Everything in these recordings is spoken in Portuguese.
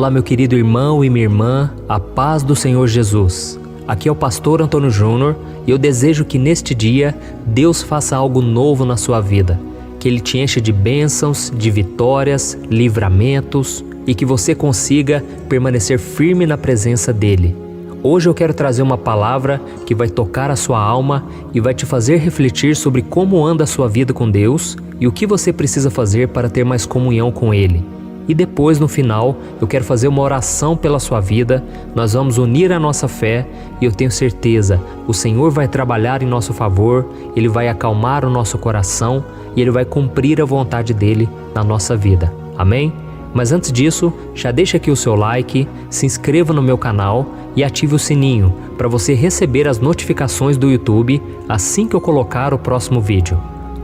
Olá, meu querido irmão e minha irmã, a paz do Senhor Jesus. Aqui é o pastor Antônio Júnior e eu desejo que neste dia Deus faça algo novo na sua vida, que Ele te encha de bênçãos, de vitórias, livramentos e que você consiga permanecer firme na presença dEle. Hoje eu quero trazer uma palavra que vai tocar a sua alma e vai te fazer refletir sobre como anda a sua vida com Deus e o que você precisa fazer para ter mais comunhão com Ele. E depois, no final, eu quero fazer uma oração pela sua vida, nós vamos unir a nossa fé e eu tenho certeza, o Senhor vai trabalhar em nosso favor, Ele vai acalmar o nosso coração e Ele vai cumprir a vontade dEle na nossa vida. Amém? Mas antes disso, já deixa aqui o seu like, se inscreva no meu canal e ative o sininho para você receber as notificações do YouTube assim que eu colocar o próximo vídeo.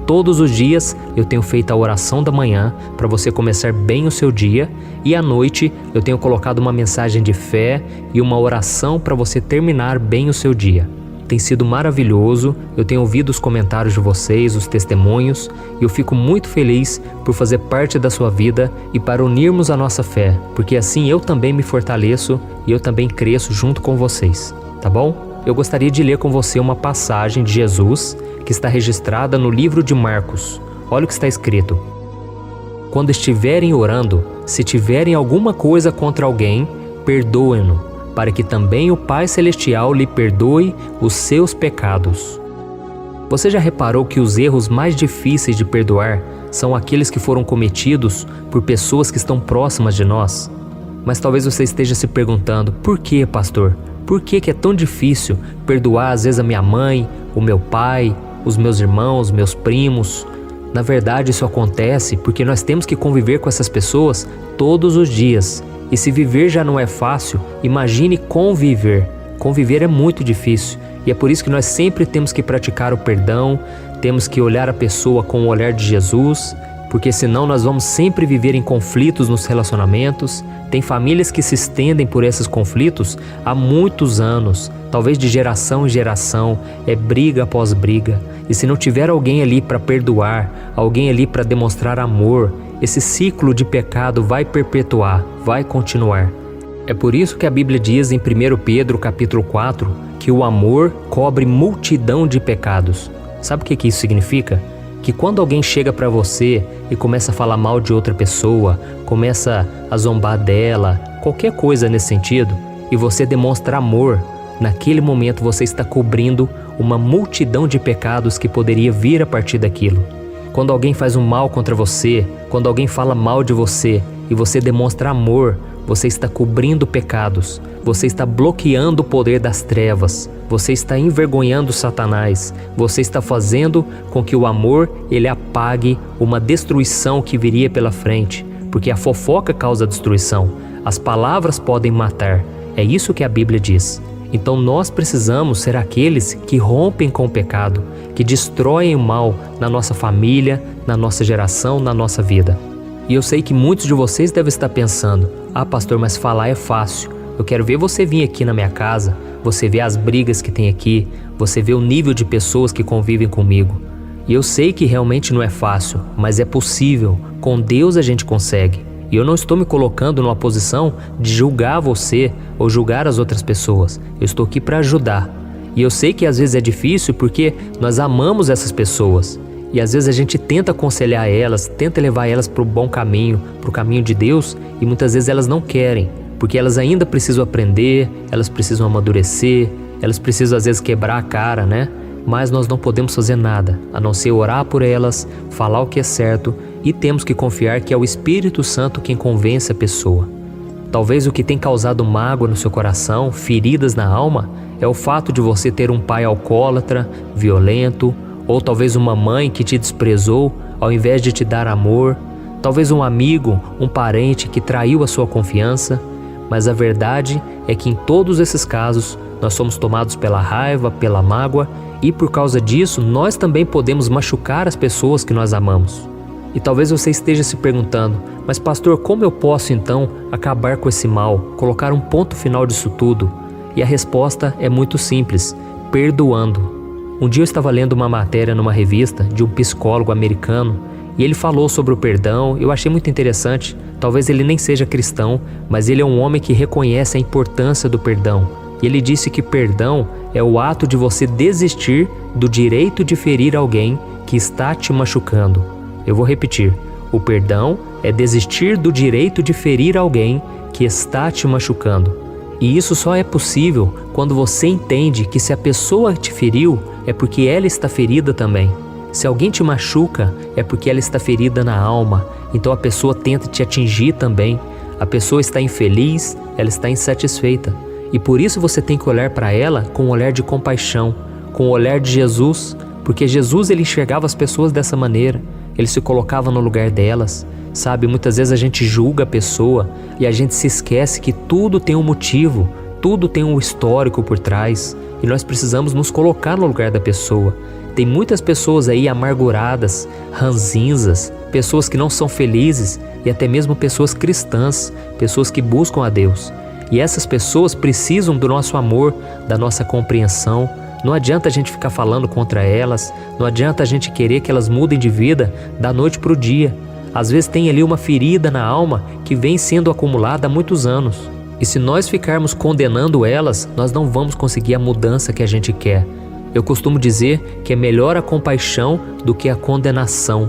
Todos os dias eu tenho feito a oração da manhã para você começar bem o seu dia e à noite eu tenho colocado uma mensagem de fé e uma oração para você terminar bem o seu dia. Tem sido maravilhoso, eu tenho ouvido os comentários de vocês, os testemunhos, e eu fico muito feliz por fazer parte da sua vida e para unirmos a nossa fé, porque assim eu também me fortaleço e eu também cresço junto com vocês, tá bom? Eu gostaria de ler com você uma passagem de Jesus que está registrada no livro de Marcos. Olha o que está escrito. Quando estiverem orando, se tiverem alguma coisa contra alguém, perdoem-no, para que também o Pai Celestial lhe perdoe os seus pecados. Você já reparou que os erros mais difíceis de perdoar são aqueles que foram cometidos por pessoas que estão próximas de nós? Mas talvez você esteja se perguntando, por que, pastor? Por que é tão difícil perdoar às vezes a minha mãe, o meu pai, os meus irmãos, meus primos? Na verdade, isso acontece porque nós temos que conviver com essas pessoas todos os dias. E se viver já não é fácil, imagine conviver. Conviver é muito difícil. E é por isso que nós sempre temos que praticar o perdão, temos que olhar a pessoa com o olhar de Jesus, porque senão nós vamos sempre viver em conflitos nos relacionamentos. Tem famílias que se estendem por esses conflitos há muitos anos, talvez de geração em geração, é briga após briga. E se não tiver alguém ali para perdoar, alguém ali para demonstrar amor, esse ciclo de pecado vai perpetuar, vai continuar. É por isso que a Bíblia diz em 1 Pedro capítulo 4 que o amor cobre multidão de pecados. Sabe o que isso significa? Que quando alguém chega para você e começa a falar mal de outra pessoa, começa a zombar dela, qualquer coisa nesse sentido, e você demonstra amor, naquele momento você está cobrindo uma multidão de pecados que poderia vir a partir daquilo. Quando alguém faz um mal contra você, quando alguém fala mal de você e você demonstra amor, você está cobrindo pecados, você está bloqueando o poder das trevas, você está envergonhando Satanás, você está fazendo com que o amor ele apague uma destruição que viria pela frente, porque a fofoca causa destruição, as palavras podem matar, é isso que a Bíblia diz. Então nós precisamos ser aqueles que rompem com o pecado, que destroem o mal na nossa família, na nossa geração, na nossa vida. E eu sei que muitos de vocês devem estar pensando, pastor, mas falar é fácil. Eu quero ver você vir aqui na minha casa, você ver as brigas que tem aqui, você ver o nível de pessoas que convivem comigo. E eu sei que realmente não é fácil, mas é possível. Com Deus a gente consegue. E eu não estou me colocando numa posição de julgar você ou julgar as outras pessoas. Eu estou aqui para ajudar. E eu sei que às vezes é difícil porque nós amamos essas pessoas. E às vezes a gente tenta aconselhar elas, tenta levar elas para o bom caminho, para o caminho de Deus, e muitas vezes elas não querem, porque elas ainda precisam aprender, elas precisam amadurecer, elas precisam às vezes quebrar a cara, né? Mas nós não podemos fazer nada, a não ser orar por elas, falar o que é certo, e temos que confiar que é o Espírito Santo quem convence a pessoa. Talvez o que tem causado mágoa no seu coração, feridas na alma, é o fato de você ter um pai alcoólatra, violento, ou talvez uma mãe que te desprezou ao invés de te dar amor, talvez um amigo, um parente que traiu a sua confiança, mas a verdade é que em todos esses casos nós somos tomados pela raiva, pela mágoa e por causa disso nós também podemos machucar as pessoas que nós amamos. E talvez você esteja se perguntando, mas pastor, como eu posso então acabar com esse mal, colocar um ponto final disso tudo? E a resposta é muito simples, perdoando. Um dia eu estava lendo uma matéria numa revista de um psicólogo americano e ele falou sobre o perdão. Eu achei muito interessante. Talvez ele nem seja cristão, mas ele é um homem que reconhece a importância do perdão. E ele disse que perdão é o ato de você desistir do direito de ferir alguém que está te machucando. Eu vou repetir. O perdão é desistir do direito de ferir alguém que está te machucando. E isso só é possível quando você entende que se a pessoa te feriu, é porque ela está ferida também. Se alguém te machuca, é porque ela está ferida na alma. Então a pessoa tenta te atingir também. A pessoa está infeliz, ela está insatisfeita. E por isso você tem que olhar para ela com um olhar de compaixão, com o olhar de Jesus, porque Jesus ele enxergava as pessoas dessa maneira. Ele se colocava no lugar delas, sabe? Muitas vezes a gente julga a pessoa e a gente se esquece que tudo tem um motivo, tudo tem um histórico por trás e nós precisamos nos colocar no lugar da pessoa. Tem muitas pessoas aí amarguradas, ranzinzas, pessoas que não são felizes e até mesmo pessoas cristãs, pessoas que buscam a Deus. E essas pessoas precisam do nosso amor, da nossa compreensão. Não adianta a gente ficar falando contra elas, não adianta a gente querer que elas mudem de vida da noite para o dia. Às vezes tem ali uma ferida na alma que vem sendo acumulada há muitos anos. E se nós ficarmos condenando elas, nós não vamos conseguir a mudança que a gente quer. Eu costumo dizer que é melhor a compaixão do que a condenação.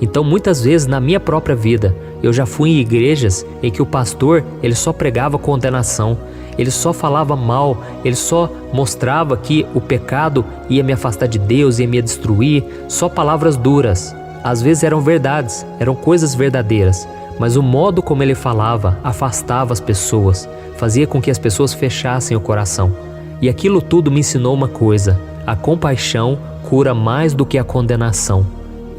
Então muitas vezes na minha própria vida, eu já fui em igrejas em que o pastor ele só pregava condenação. Ele só falava mal, ele só mostrava que o pecado ia me afastar de Deus, ia me destruir, só palavras duras. Às vezes eram verdades, eram coisas verdadeiras, mas o modo como ele falava afastava as pessoas, fazia com que as pessoas fechassem o coração. E aquilo tudo me ensinou uma coisa: a compaixão cura mais do que a condenação.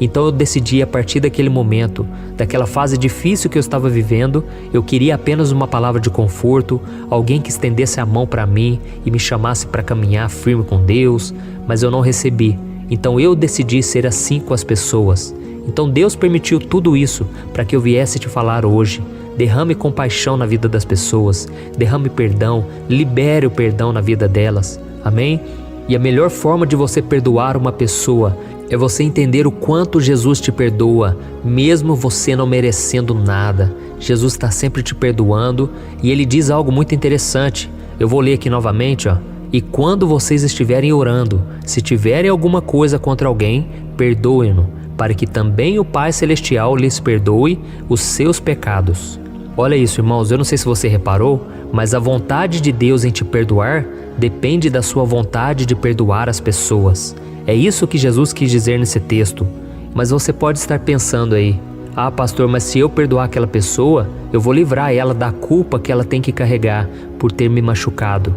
Então eu decidi, a partir daquele momento, daquela fase difícil que eu estava vivendo, eu queria apenas uma palavra de conforto, alguém que estendesse a mão para mim e me chamasse para caminhar firme com Deus, mas eu não recebi. Então eu decidi ser assim com as pessoas. Então Deus permitiu tudo isso para que eu viesse te falar hoje. Derrame compaixão na vida das pessoas, derrame perdão, libere o perdão na vida delas. Amém? E a melhor forma de você perdoar uma pessoa é você entender o quanto Jesus te perdoa, mesmo você não merecendo nada. Jesus está sempre te perdoando e Ele diz algo muito interessante. Eu vou ler aqui novamente, ó. E quando vocês estiverem orando, se tiverem alguma coisa contra alguém, perdoem-no, para que também o Pai Celestial lhes perdoe os seus pecados. Olha isso, irmãos, eu não sei se você reparou, mas a vontade de Deus em te perdoar depende da sua vontade de perdoar as pessoas. É isso que Jesus quis dizer nesse texto. Mas você pode estar pensando aí: ah, pastor, mas se eu perdoar aquela pessoa, eu vou livrar ela da culpa que ela tem que carregar por ter me machucado.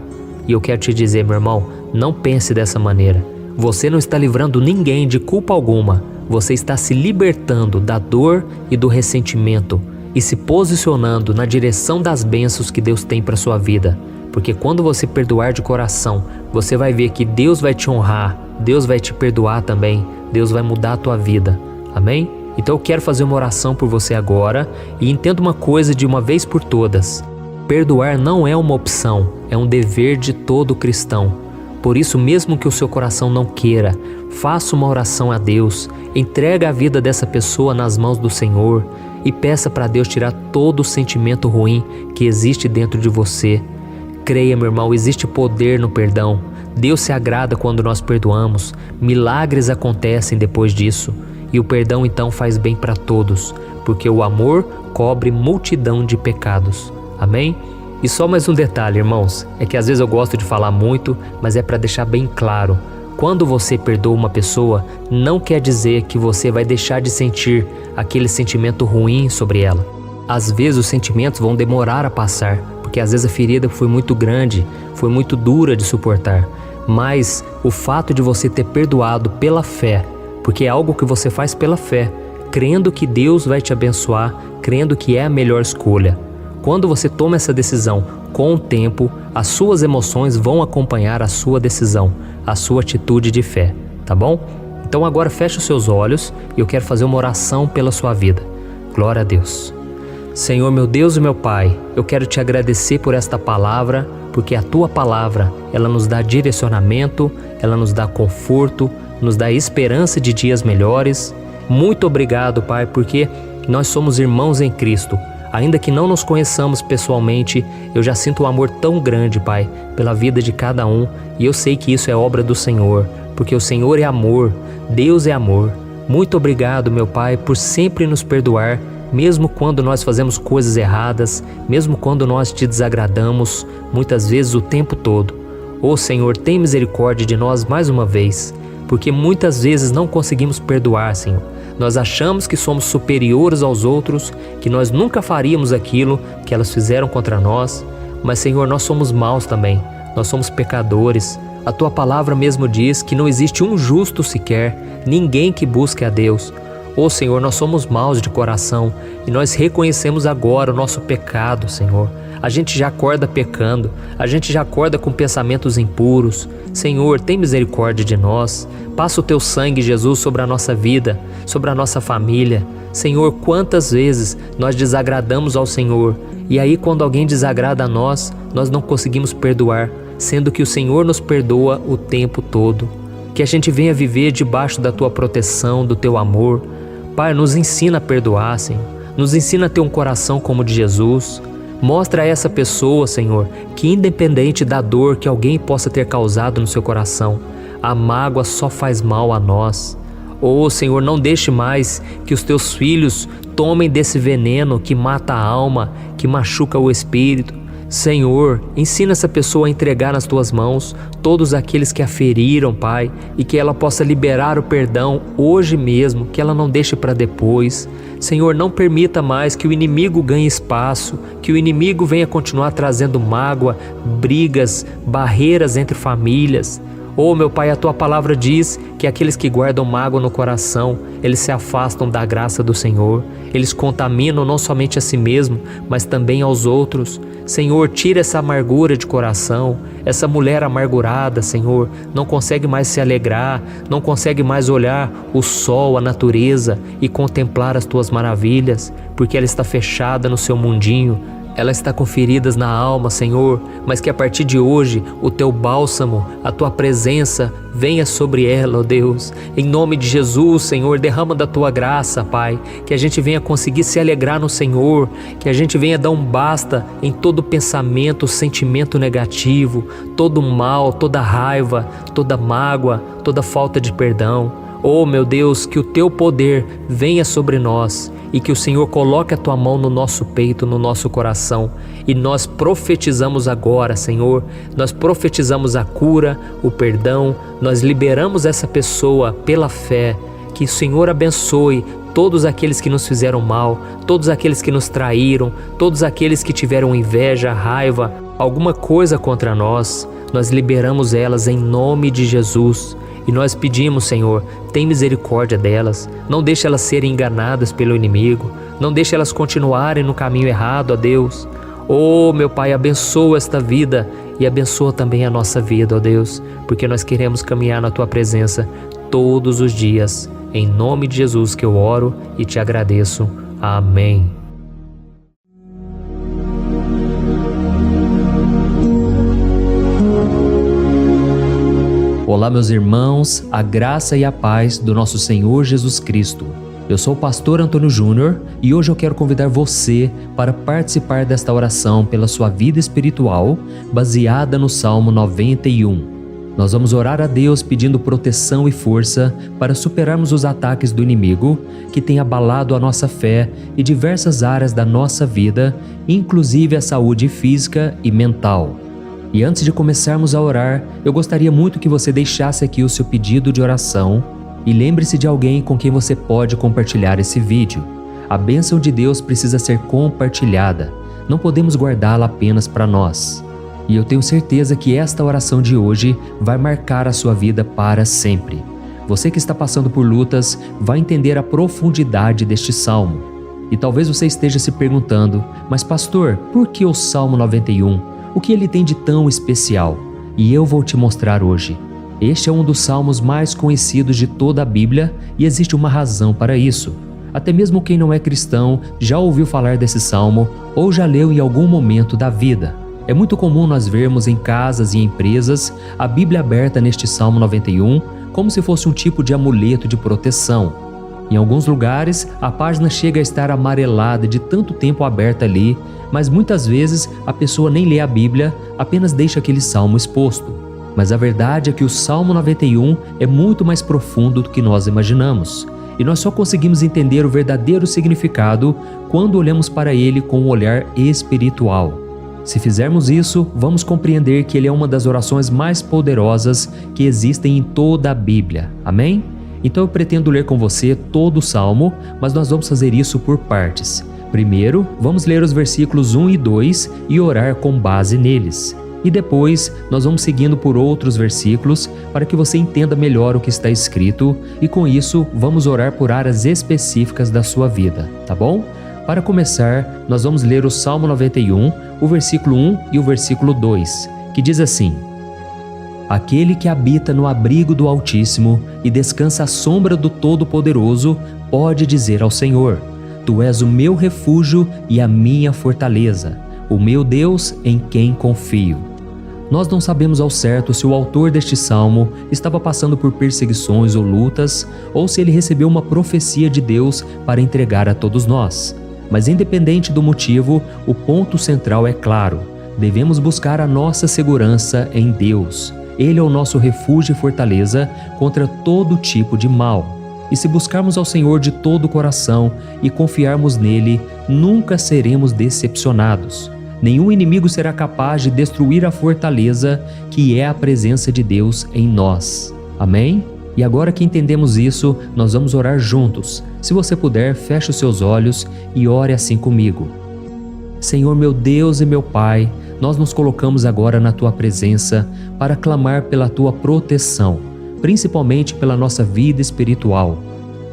E eu quero te dizer, meu irmão, não pense dessa maneira. Você não está livrando ninguém de culpa alguma. Você está se libertando da dor e do ressentimento e se posicionando na direção das bênçãos que Deus tem para sua vida. Porque quando você perdoar de coração, você vai ver que Deus vai te honrar, Deus vai te perdoar também, Deus vai mudar a tua vida. Amém? Então eu quero fazer uma oração por você agora e entenda uma coisa de uma vez por todas. Perdoar não é uma opção, é um dever de todo cristão. Por isso, mesmo que o seu coração não queira, faça uma oração a Deus, entrega a vida dessa pessoa nas mãos do Senhor e peça para Deus tirar todo o sentimento ruim que existe dentro de você. Creia, meu irmão, existe poder no perdão. Deus se agrada quando nós perdoamos. Milagres acontecem depois disso. E o perdão então faz bem para todos, porque o amor cobre multidão de pecados. Amém? E só mais um detalhe, irmãos, é que às vezes eu gosto de falar muito, mas é para deixar bem claro. Quando você perdoa uma pessoa, não quer dizer que você vai deixar de sentir aquele sentimento ruim sobre ela. Às vezes os sentimentos vão demorar a passar, porque às vezes a ferida foi muito grande, foi muito dura de suportar. Mas o fato de você ter perdoado pela fé, porque é algo que você faz pela fé, crendo que Deus vai te abençoar, crendo que é a melhor escolha. Quando você toma essa decisão, com o tempo, as suas emoções vão acompanhar a sua decisão, a sua atitude de fé, tá bom? Então agora feche os seus olhos e eu quero fazer uma oração pela sua vida. Glória a Deus. Senhor, meu Deus e meu Pai, eu quero te agradecer por esta palavra, porque a tua palavra, ela nos dá direcionamento, ela nos dá conforto, nos dá esperança de dias melhores. Muito obrigado, Pai, porque nós somos irmãos em Cristo. Ainda que não nos conheçamos pessoalmente, eu já sinto um amor tão grande, Pai, pela vida de cada um, e eu sei que isso é obra do Senhor, porque o Senhor é amor, Deus é amor. Muito obrigado, meu Pai, por sempre nos perdoar, mesmo quando nós fazemos coisas erradas, mesmo quando nós te desagradamos, muitas vezes o tempo todo. Ô Senhor, tem misericórdia de nós mais uma vez, porque muitas vezes não conseguimos perdoar, Senhor. Nós achamos que somos superiores aos outros, que nós nunca faríamos aquilo que elas fizeram contra nós, mas Senhor, nós somos maus também, nós somos pecadores. A Tua palavra mesmo diz que não existe um justo sequer, ninguém que busque a Deus. Ô Senhor, nós somos maus de coração e nós reconhecemos agora o nosso pecado, Senhor. A gente já acorda pecando, a gente já acorda com pensamentos impuros. Senhor, tem misericórdia de nós. Passa o Teu sangue, Jesus, sobre a nossa vida, sobre a nossa família. Senhor, quantas vezes nós desagradamos ao Senhor e aí quando alguém desagrada a nós, nós não conseguimos perdoar, sendo que o Senhor nos perdoa o tempo todo. Que a gente venha viver debaixo da Tua proteção, do Teu amor. Pai, nos ensina a perdoar, Senhor. Nos ensina a ter um coração como o de Jesus. Mostra a essa pessoa, Senhor, que independente da dor que alguém possa ter causado no seu coração, a mágoa só faz mal a nós. Oh, Senhor, não deixe mais que os Teus filhos tomem desse veneno que mata a alma, que machuca o espírito. Senhor, ensina essa pessoa a entregar nas Tuas mãos todos aqueles que a feriram, Pai, e que ela possa liberar o perdão hoje mesmo, que ela não deixe para depois. Senhor, não permita mais que o inimigo ganhe espaço, que o inimigo venha continuar trazendo mágoa, brigas, barreiras entre famílias. Oh, meu Pai, a Tua palavra diz que aqueles que guardam mágoa no coração, eles se afastam da graça do Senhor. Eles contaminam não somente a si mesmo, mas também aos outros. Senhor, tira essa amargura de coração. Essa mulher amargurada, Senhor, não consegue mais se alegrar, não consegue mais olhar o sol, a natureza e contemplar as Tuas maravilhas, porque ela está fechada no seu mundinho. Ela está com feridas na alma, Senhor, mas que a partir de hoje o Teu bálsamo, a Tua presença venha sobre ela, ó Deus. Em nome de Jesus, Senhor, derrama da Tua graça, Pai, que a gente venha conseguir se alegrar no Senhor, que a gente venha dar um basta em todo pensamento, sentimento negativo, todo mal, toda raiva, toda mágoa, toda falta de perdão. Oh, meu Deus, que o Teu poder venha sobre nós e que o Senhor coloque a Tua mão no nosso peito, no nosso coração. E nós profetizamos agora, Senhor, nós profetizamos a cura, o perdão, nós liberamos essa pessoa pela fé. Que o Senhor abençoe todos aqueles que nos fizeram mal, todos aqueles que nos traíram, todos aqueles que tiveram inveja, raiva, alguma coisa contra nós. Nós liberamos elas em nome de Jesus. E nós pedimos, Senhor, tem misericórdia delas, não deixe elas serem enganadas pelo inimigo, não deixe elas continuarem no caminho errado, ó Deus. Oh, meu Pai, abençoa esta vida e abençoa também a nossa vida, ó Deus, porque nós queremos caminhar na Tua presença todos os dias. Em nome de Jesus que eu oro e te agradeço. Amém. Olá, meus irmãos, a graça e a paz do nosso Senhor Jesus Cristo. Eu sou o pastor Antônio Júnior e hoje eu quero convidar você para participar desta oração pela sua vida espiritual, baseada no Salmo 91. Nós vamos orar a Deus pedindo proteção e força para superarmos os ataques do inimigo que tem abalado a nossa fé e diversas áreas da nossa vida, inclusive a saúde física e mental. E antes de começarmos a orar, eu gostaria muito que você deixasse aqui o seu pedido de oração e lembre-se de alguém com quem você pode compartilhar esse vídeo. A bênção de Deus precisa ser compartilhada, não podemos guardá-la apenas para nós. E eu tenho certeza que esta oração de hoje vai marcar a sua vida para sempre. Você que está passando por lutas vai entender a profundidade deste salmo. E talvez você esteja se perguntando, mas pastor, por que o Salmo 91? O que ele tem de tão especial? E eu vou te mostrar hoje. Este é um dos salmos mais conhecidos de toda a Bíblia e existe uma razão para isso. Até mesmo quem não é cristão já ouviu falar desse salmo ou já leu em algum momento da vida. É muito comum nós vermos em casas e empresas a Bíblia aberta neste Salmo 91 como se fosse um tipo de amuleto de proteção. Em alguns lugares, a página chega a estar amarelada de tanto tempo aberta ali, mas muitas vezes a pessoa nem lê a Bíblia, apenas deixa aquele salmo exposto. Mas a verdade é que o Salmo 91 é muito mais profundo do que nós imaginamos. E nós só conseguimos entender o verdadeiro significado quando olhamos para ele com um olhar espiritual. Se fizermos isso, vamos compreender que ele é uma das orações mais poderosas que existem em toda a Bíblia. Amém? Então eu pretendo ler com você todo o Salmo, mas nós vamos fazer isso por partes. Primeiro, vamos ler os versículos 1 e 2 e orar com base neles. E depois, nós vamos seguindo por outros versículos para que você entenda melhor o que está escrito e com isso, vamos orar por áreas específicas da sua vida, tá bom? Para começar, nós vamos ler o Salmo 91, o versículo 1 e o versículo 2, que diz assim: Aquele que habita no abrigo do Altíssimo e descansa à sombra do Todo-Poderoso pode dizer ao Senhor: Tu és o meu refúgio e a minha fortaleza, o meu Deus em quem confio. Nós não sabemos ao certo se o autor deste salmo estava passando por perseguições ou lutas, ou se ele recebeu uma profecia de Deus para entregar a todos nós. Mas independente do motivo, o ponto central é claro: devemos buscar a nossa segurança em Deus. Ele é o nosso refúgio e fortaleza contra todo tipo de mal. E se buscarmos ao Senhor de todo o coração e confiarmos nele, nunca seremos decepcionados. Nenhum inimigo será capaz de destruir a fortaleza que é a presença de Deus em nós. Amém? E agora que entendemos isso, nós vamos orar juntos. Se você puder, feche os seus olhos e ore assim comigo. Senhor meu Deus e meu Pai, nós nos colocamos agora na Tua presença para clamar pela Tua proteção, principalmente pela nossa vida espiritual.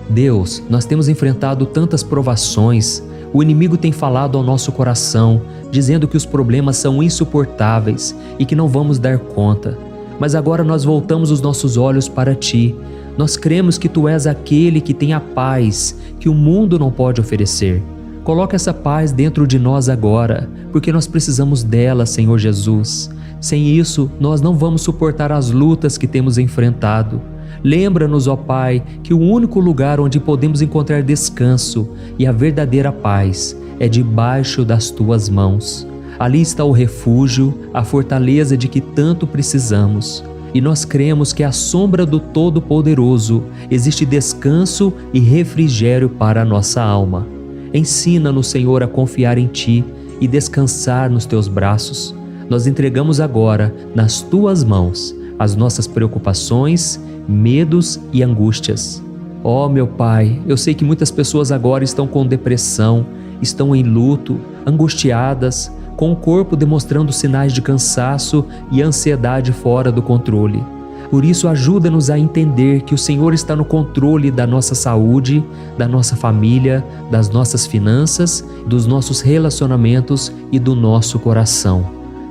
Deus, nós temos enfrentado tantas provações, o inimigo tem falado ao nosso coração, dizendo que os problemas são insuportáveis e que não vamos dar conta. Mas agora nós voltamos os nossos olhos para Ti. Nós cremos que Tu és aquele que tem a paz que o mundo não pode oferecer. Coloca essa paz dentro de nós agora, porque nós precisamos dela, Senhor Jesus. Sem isso, nós não vamos suportar as lutas que temos enfrentado. Lembra-nos, ó Pai, que o único lugar onde podemos encontrar descanso e a verdadeira paz é debaixo das Tuas mãos. Ali está o refúgio, a fortaleza de que tanto precisamos. E nós cremos que à sombra do Todo-Poderoso existe descanso e refrigério para a nossa alma. Ensina-nos, Senhor, a confiar em Ti e descansar nos Teus braços. Nós entregamos agora, nas Tuas mãos, as nossas preocupações, medos e angústias. Ó meu Pai, eu sei que muitas pessoas agora estão com depressão, estão em luto, angustiadas, com o corpo demonstrando sinais de cansaço e ansiedade fora do controle. Por isso, ajuda-nos a entender que o Senhor está no controle da nossa saúde, da nossa família, das nossas finanças, dos nossos relacionamentos e do nosso coração.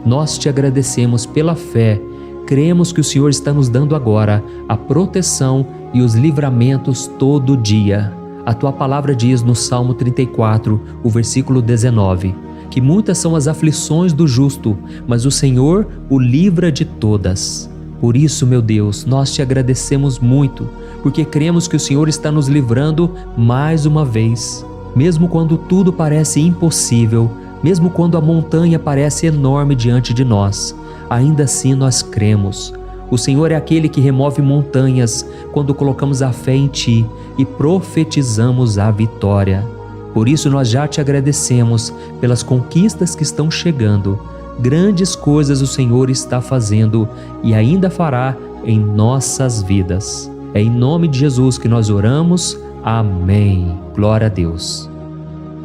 Nós Te agradecemos pela fé, cremos que o Senhor está nos dando agora a proteção e os livramentos todo dia. A Tua palavra diz no Salmo 34, o versículo 19, que muitas são as aflições do justo, mas o Senhor o livra de todas. Por isso, meu Deus, nós Te agradecemos muito, porque cremos que o Senhor está nos livrando mais uma vez. Mesmo quando tudo parece impossível, mesmo quando a montanha parece enorme diante de nós, ainda assim nós cremos. O Senhor é aquele que remove montanhas quando colocamos a fé em Ti e profetizamos a vitória. Por isso nós já Te agradecemos pelas conquistas que estão chegando. Grandes coisas o Senhor está fazendo e ainda fará em nossas vidas. É em nome de Jesus que nós oramos. Amém. Glória a Deus.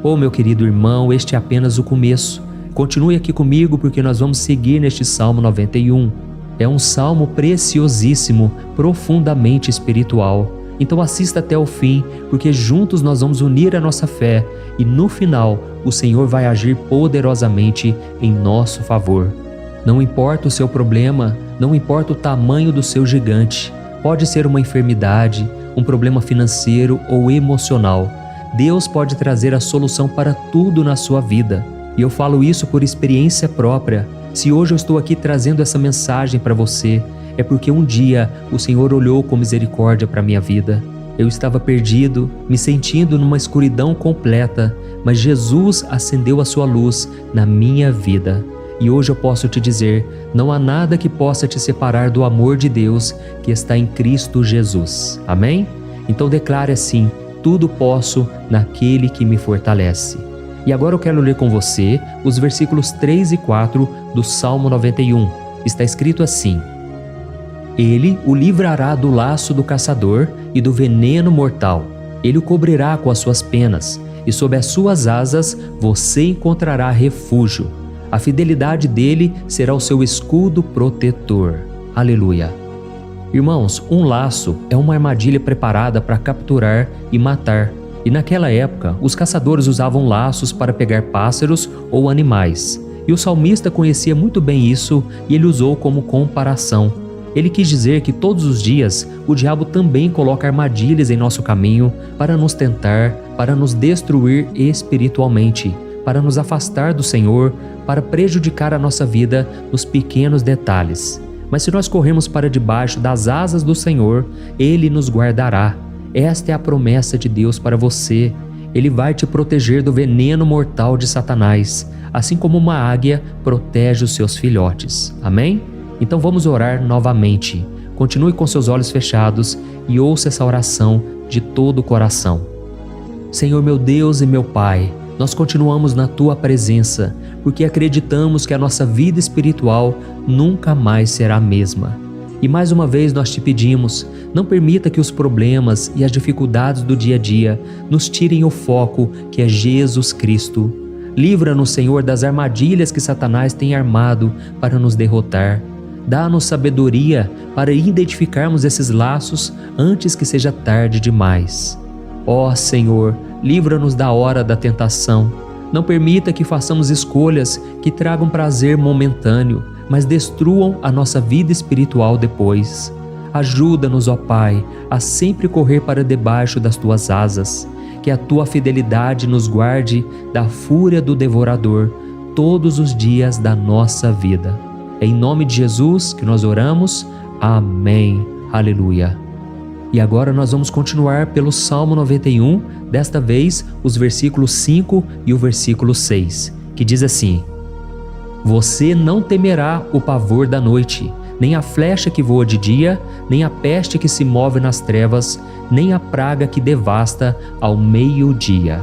Oh, meu querido irmão, este é apenas o começo. Continue aqui comigo porque nós vamos seguir neste Salmo 91. É um salmo preciosíssimo, profundamente espiritual. Então assista até o fim, porque juntos nós vamos unir a nossa fé e no final o Senhor vai agir poderosamente em nosso favor. Não importa o seu problema, não importa o tamanho do seu gigante, pode ser uma enfermidade, um problema financeiro ou emocional. Deus pode trazer a solução para tudo na sua vida. E eu falo isso por experiência própria. Se hoje eu estou aqui trazendo essa mensagem para você, é porque um dia o Senhor olhou com misericórdia para a minha vida. Eu estava perdido, me sentindo numa escuridão completa, mas Jesus acendeu a sua luz na minha vida. E hoje eu posso te dizer, não há nada que possa te separar do amor de Deus que está em Cristo Jesus. Amém? Então declare assim: tudo posso naquele que me fortalece. E agora eu quero ler com você os versículos 3 e 4 do Salmo 91. Está escrito assim: Ele o livrará do laço do caçador e do veneno mortal. Ele o cobrirá com as suas penas, e sob as suas asas você encontrará refúgio. A fidelidade dele será o seu escudo protetor. Aleluia. Irmãos, um laço é uma armadilha preparada para capturar e matar. E naquela época, os caçadores usavam laços para pegar pássaros ou animais. E o salmista conhecia muito bem isso e ele usou como comparação. Ele quis dizer que todos os dias o diabo também coloca armadilhas em nosso caminho para nos tentar, para nos destruir espiritualmente, para nos afastar do Senhor, para prejudicar a nossa vida nos pequenos detalhes. Mas se nós corrermos para debaixo das asas do Senhor, Ele nos guardará. Esta é a promessa de Deus para você. Ele vai te proteger do veneno mortal de Satanás, assim como uma águia protege os seus filhotes. Amém? Então vamos orar novamente. Continue com seus olhos fechados e ouça essa oração de todo o coração. Senhor meu Deus e meu Pai, nós continuamos na Tua presença, porque acreditamos que a nossa vida espiritual nunca mais será a mesma. E mais uma vez nós te pedimos, não permita que os problemas e as dificuldades do dia a dia nos tirem o foco que é Jesus Cristo. Livra-nos, Senhor, das armadilhas que Satanás tem armado para nos derrotar. Dá-nos sabedoria para identificarmos esses laços antes que seja tarde demais. Ó Senhor, livra-nos da hora da tentação. Não permita que façamos escolhas que tragam prazer momentâneo, mas destruam a nossa vida espiritual depois. Ajuda-nos, ó Pai, a sempre correr para debaixo das Tuas asas. Que a Tua fidelidade nos guarde da fúria do devorador todos os dias da nossa vida. É em nome de Jesus que nós oramos. Amém. Aleluia. E agora nós vamos continuar pelo Salmo 91, desta vez os versículos 5 e o versículo 6, que diz assim: Você não temerá o pavor da noite, nem a flecha que voa de dia, nem a peste que se move nas trevas, nem a praga que devasta ao meio-dia.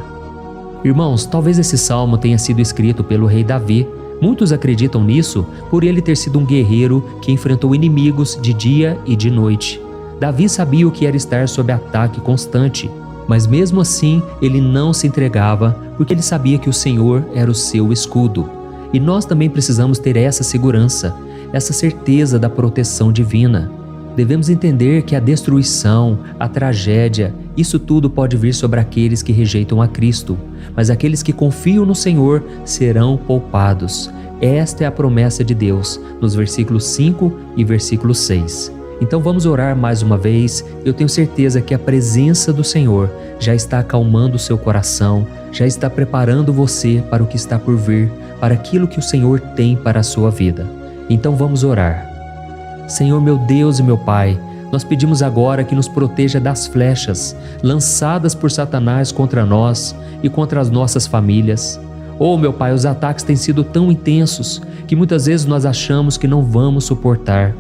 Irmãos, talvez esse salmo tenha sido escrito pelo rei Davi. Muitos acreditam nisso por ele ter sido um guerreiro que enfrentou inimigos de dia e de noite. Davi sabia o que era estar sob ataque constante, mas mesmo assim ele não se entregava porque ele sabia que o Senhor era o seu escudo. E nós também precisamos ter essa segurança, essa certeza da proteção divina. Devemos entender que a destruição, a tragédia, isso tudo pode vir sobre aqueles que rejeitam a Cristo, mas aqueles que confiam no Senhor serão poupados. Esta é a promessa de Deus, nos versículos 5 e versículo 6. Então vamos orar mais uma vez. Eu tenho certeza que a presença do Senhor já está acalmando o seu coração, já está preparando você para o que está por vir, para aquilo que o Senhor tem para a sua vida. Então vamos orar. Senhor meu Deus e meu Pai, nós pedimos agora que nos proteja das flechas lançadas por Satanás contra nós e contra as nossas famílias. Oh meu Pai, os ataques têm sido tão intensos que muitas vezes nós achamos que não vamos suportar.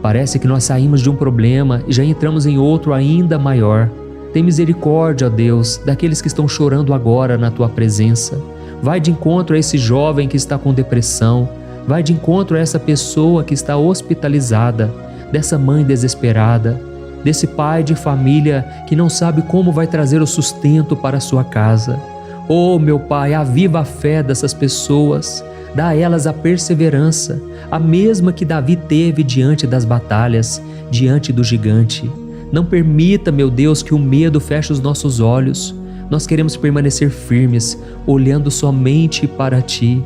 Parece que nós saímos de um problema e já entramos em outro ainda maior. Tem misericórdia, ó Deus, daqueles que estão chorando agora na Tua presença. Vai de encontro a esse jovem que está com depressão. Vai de encontro a essa pessoa que está hospitalizada, dessa mãe desesperada, desse pai de família que não sabe como vai trazer o sustento para a sua casa. Oh, meu Pai, aviva a fé dessas pessoas. Dá a elas a perseverança, a mesma que Davi teve diante das batalhas, diante do gigante. Não permita, meu Deus, que o medo feche os nossos olhos. Nós queremos permanecer firmes, olhando somente para Ti.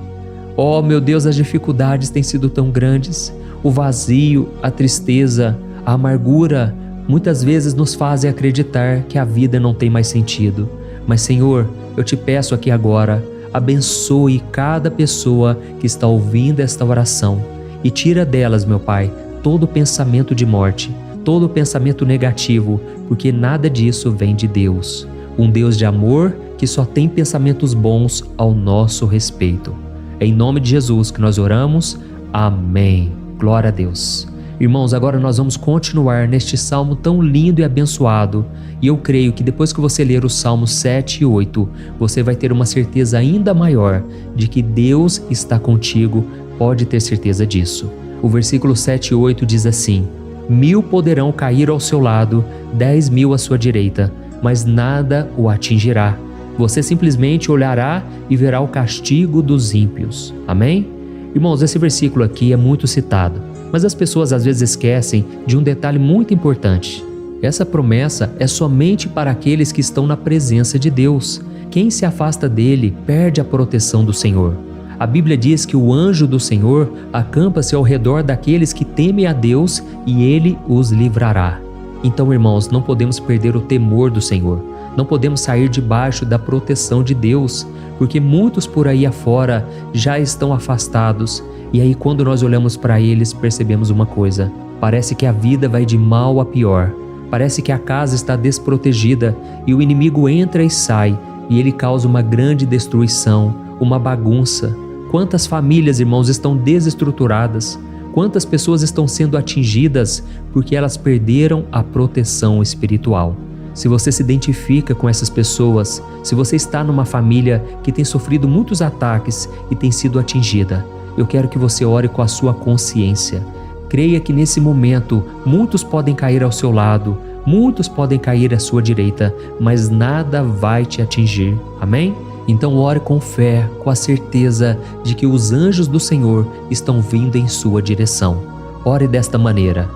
Oh, meu Deus, as dificuldades têm sido tão grandes. O vazio, a tristeza, a amargura, muitas vezes nos fazem acreditar que a vida não tem mais sentido. Mas, Senhor, eu te peço aqui agora, abençoe cada pessoa que está ouvindo esta oração e tira delas, meu Pai, todo pensamento de morte, todo pensamento negativo, porque nada disso vem de Deus. Um Deus de amor que só tem pensamentos bons ao nosso respeito. É em nome de Jesus que nós oramos. Amém. Glória a Deus. Irmãos, agora nós vamos continuar neste salmo tão lindo e abençoado. E eu creio que depois que você ler os salmos 7 e 8, você vai ter uma certeza ainda maior de que Deus está contigo. Pode ter certeza disso. O versículo 7 e 8 diz assim: 1000 poderão cair ao seu lado, 10.000 à sua direita, mas nada o atingirá. Você simplesmente olhará e verá o castigo dos ímpios. Amém? Irmãos, esse versículo aqui é muito citado, mas as pessoas às vezes esquecem de um detalhe muito importante. Essa promessa é somente para aqueles que estão na presença de Deus. Quem se afasta dele perde a proteção do Senhor. A Bíblia diz que o anjo do Senhor acampa-se ao redor daqueles que temem a Deus e ele os livrará. Então, irmãos, não podemos perder o temor do Senhor. Não podemos sair debaixo da proteção de Deus, porque muitos por aí afora já estão afastados. E aí, quando nós olhamos para eles, percebemos uma coisa: parece que a vida vai de mal a pior. Parece que a casa está desprotegida e o inimigo entra e sai, e ele causa uma grande destruição, uma bagunça. Quantas famílias, irmãos, estão desestruturadas? Quantas pessoas estão sendo atingidas porque elas perderam a proteção espiritual? Se você se identifica com essas pessoas, se você está numa família que tem sofrido muitos ataques e tem sido atingida, eu quero que você ore com a sua consciência. Creia que nesse momento muitos podem cair ao seu lado, muitos podem cair à sua direita, mas nada vai te atingir. Amém? Então ore com fé, com a certeza de que os anjos do Senhor estão vindo em sua direção. Ore desta maneira: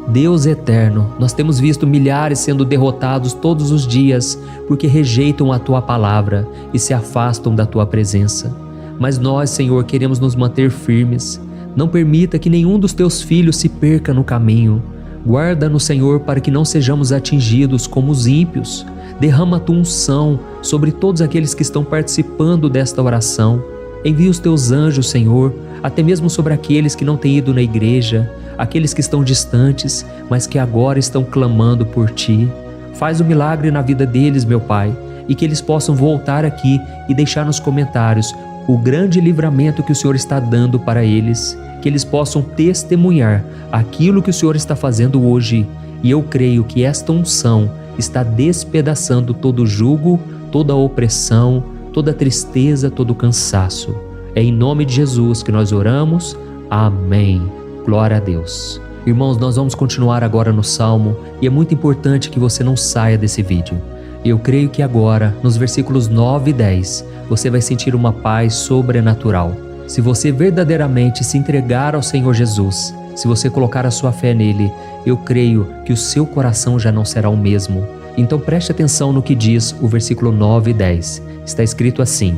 Deus eterno, nós temos visto milhares sendo derrotados todos os dias porque rejeitam a Tua palavra e se afastam da Tua presença. Mas nós, Senhor, queremos nos manter firmes. Não permita que nenhum dos Teus filhos se perca no caminho. Guarda-nos, Senhor, para que não sejamos atingidos como os ímpios. Derrama a Tua unção sobre todos aqueles que estão participando desta oração. Envia os Teus anjos, Senhor, até mesmo sobre aqueles que não têm ido na igreja, aqueles que estão distantes, mas que agora estão clamando por Ti. Faz o milagre na vida deles, meu Pai, e que eles possam voltar aqui e deixar nos comentários o grande livramento que o Senhor está dando para eles, que eles possam testemunhar aquilo que o Senhor está fazendo hoje. E eu creio que esta unção está despedaçando todo jugo, toda opressão, toda tristeza, todo cansaço. É em nome de Jesus que nós oramos. Amém. Glória a Deus. Irmãos, nós vamos continuar agora no Salmo e é muito importante que você não saia desse vídeo. Eu creio que agora, nos versículos 9 e 10, você vai sentir uma paz sobrenatural. Se você verdadeiramente se entregar ao Senhor Jesus, se você colocar a sua fé nele, eu creio que o seu coração já não será o mesmo. Então preste atenção no que diz o versículo 9 e 10. Está escrito assim: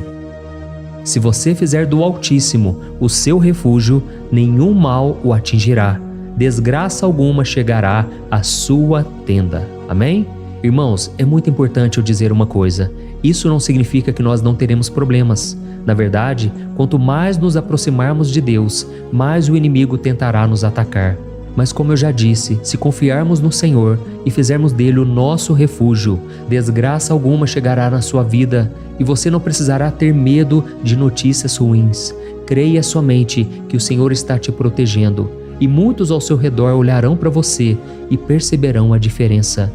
Se você fizer do Altíssimo o seu refúgio, nenhum mal o atingirá. Desgraça alguma chegará à sua tenda. Amém? Irmãos, é muito importante eu dizer uma coisa. Isso não significa que nós não teremos problemas. Na verdade, quanto mais nos aproximarmos de Deus, mais o inimigo tentará nos atacar. Mas como eu já disse, se confiarmos no Senhor e fizermos dele o nosso refúgio, desgraça alguma chegará na sua vida e você não precisará ter medo de notícias ruins. Creia somente que o Senhor está te protegendo e muitos ao seu redor olharão para você e perceberão a diferença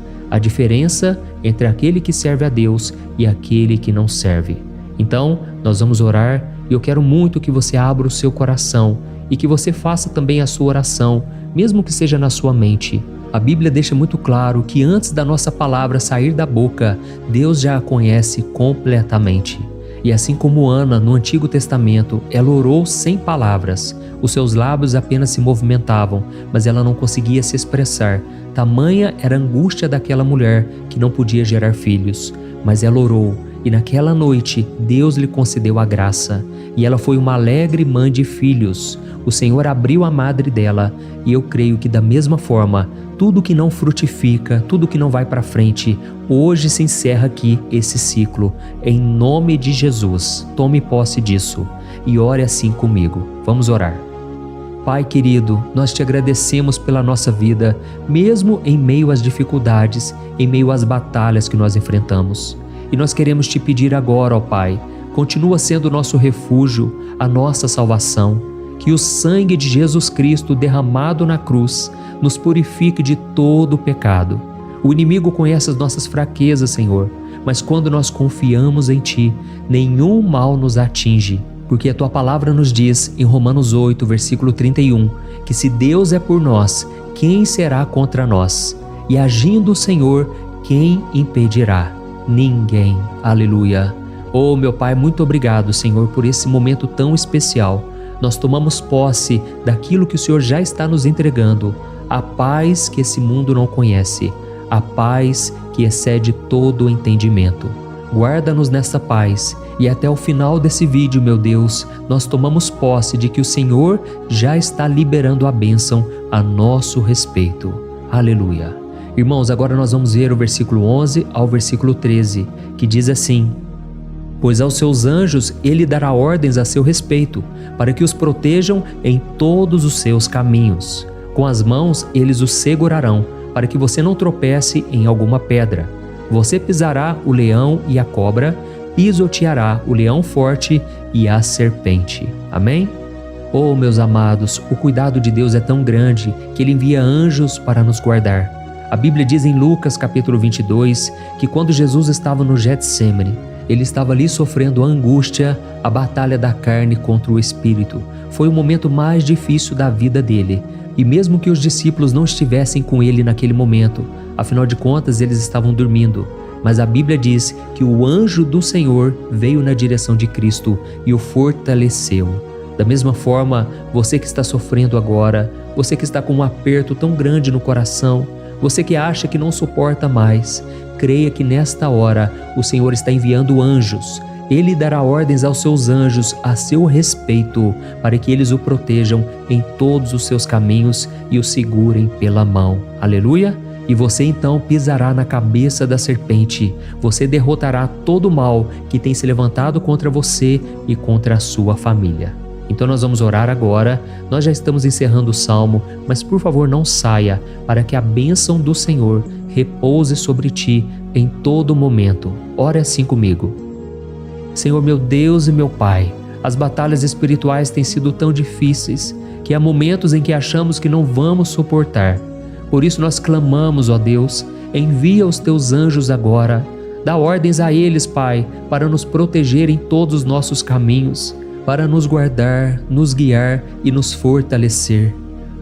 entre aquele que serve a Deus e aquele que não serve. Então, nós vamos orar e eu quero muito que você abra o seu coração e que você faça também a sua oração, mesmo que seja na sua mente. A Bíblia deixa muito claro que antes da nossa palavra sair da boca, Deus já a conhece completamente. E assim como Ana, no Antigo Testamento, ela orou sem palavras. Os seus lábios apenas se movimentavam, mas ela não conseguia se expressar. Tamanha era a angústia daquela mulher que não podia gerar filhos. Mas ela orou, e naquela noite Deus lhe concedeu a graça. E ela foi uma alegre mãe de filhos. O Senhor abriu a madre dela, e eu creio que da mesma forma, tudo que não frutifica, tudo que não vai para frente, hoje se encerra aqui esse ciclo. Em nome de Jesus, tome posse disso e ore assim comigo. Vamos orar. Pai querido, nós te agradecemos pela nossa vida, mesmo em meio às dificuldades, em meio às batalhas que nós enfrentamos. E nós queremos te pedir agora, ó Pai, continua sendo o nosso refúgio, a nossa salvação, que o sangue de Jesus Cristo derramado na cruz nos purifique de todo o pecado. O inimigo conhece as nossas fraquezas, Senhor, mas quando nós confiamos em Ti, nenhum mal nos atinge. Porque a Tua palavra nos diz, em Romanos 8, versículo 31, que se Deus é por nós, quem será contra nós? E agindo o Senhor, quem impedirá? Ninguém. Aleluia. Oh, meu Pai, muito obrigado, Senhor, por esse momento tão especial. Nós tomamos posse daquilo que o Senhor já está nos entregando, a paz que esse mundo não conhece, a paz que excede todo o entendimento. Guarda-nos nessa paz e até o final desse vídeo, meu Deus, nós tomamos posse de que o Senhor já está liberando a bênção a nosso respeito. Aleluia. Irmãos, agora nós vamos ver o versículo 11 ao versículo 13, que diz assim: Pois aos seus anjos ele dará ordens a seu respeito, para que os protejam em todos os seus caminhos. Com as mãos eles os segurarão, para que você não tropece em alguma pedra. Você pisará o leão e a cobra, pisoteará o leão forte e a serpente. Amém? Oh, meus amados, o cuidado de Deus é tão grande que Ele envia anjos para nos guardar. A Bíblia diz em Lucas capítulo 22 que quando Jesus estava no Getsêmani, Ele estava ali sofrendo a angústia, a batalha da carne contra o Espírito. Foi o momento mais difícil da vida dele. E mesmo que os discípulos não estivessem com ele naquele momento, afinal de contas eles estavam dormindo, mas a Bíblia diz que o anjo do Senhor veio na direção de Cristo e o fortaleceu. Da mesma forma, você que está sofrendo agora, você que está com um aperto tão grande no coração, você que acha que não suporta mais, creia que nesta hora o Senhor está enviando anjos. Ele dará ordens aos seus anjos a seu respeito, para que eles o protejam em todos os seus caminhos e o segurem pela mão. Aleluia! E você então pisará na cabeça da serpente. Você derrotará todo o mal que tem se levantado contra você e contra a sua família. Então nós vamos orar agora. Nós já estamos encerrando o salmo, mas por favor não saia, para que a bênção do Senhor repouse sobre ti em todo momento. Ore assim comigo. Senhor, meu Deus e meu Pai, as batalhas espirituais têm sido tão difíceis que há momentos em que achamos que não vamos suportar. Por isso nós clamamos, ó Deus, envia os teus anjos agora, dá ordens a eles, Pai, para nos proteger em todos os nossos caminhos, para nos guardar, nos guiar e nos fortalecer.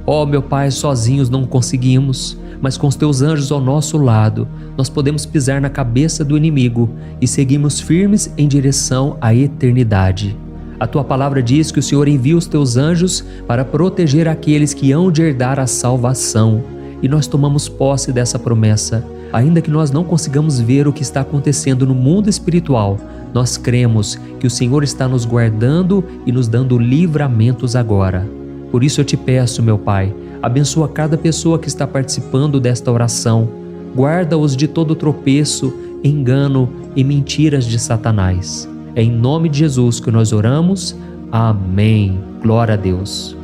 Ó meu Pai, sozinhos não conseguimos, mas com os teus anjos ao nosso lado, nós podemos pisar na cabeça do inimigo e seguirmos firmes em direção à eternidade. A tua palavra diz que o Senhor envia os teus anjos para proteger aqueles que hão de herdar a salvação. E nós tomamos posse dessa promessa. Ainda que nós não consigamos ver o que está acontecendo no mundo espiritual, nós cremos que o Senhor está nos guardando e nos dando livramentos agora. Por isso eu te peço, meu Pai, abençoa cada pessoa que está participando desta oração. Guarda-os de todo tropeço, engano e mentiras de Satanás. É em nome de Jesus que nós oramos. Amém. Glória a Deus.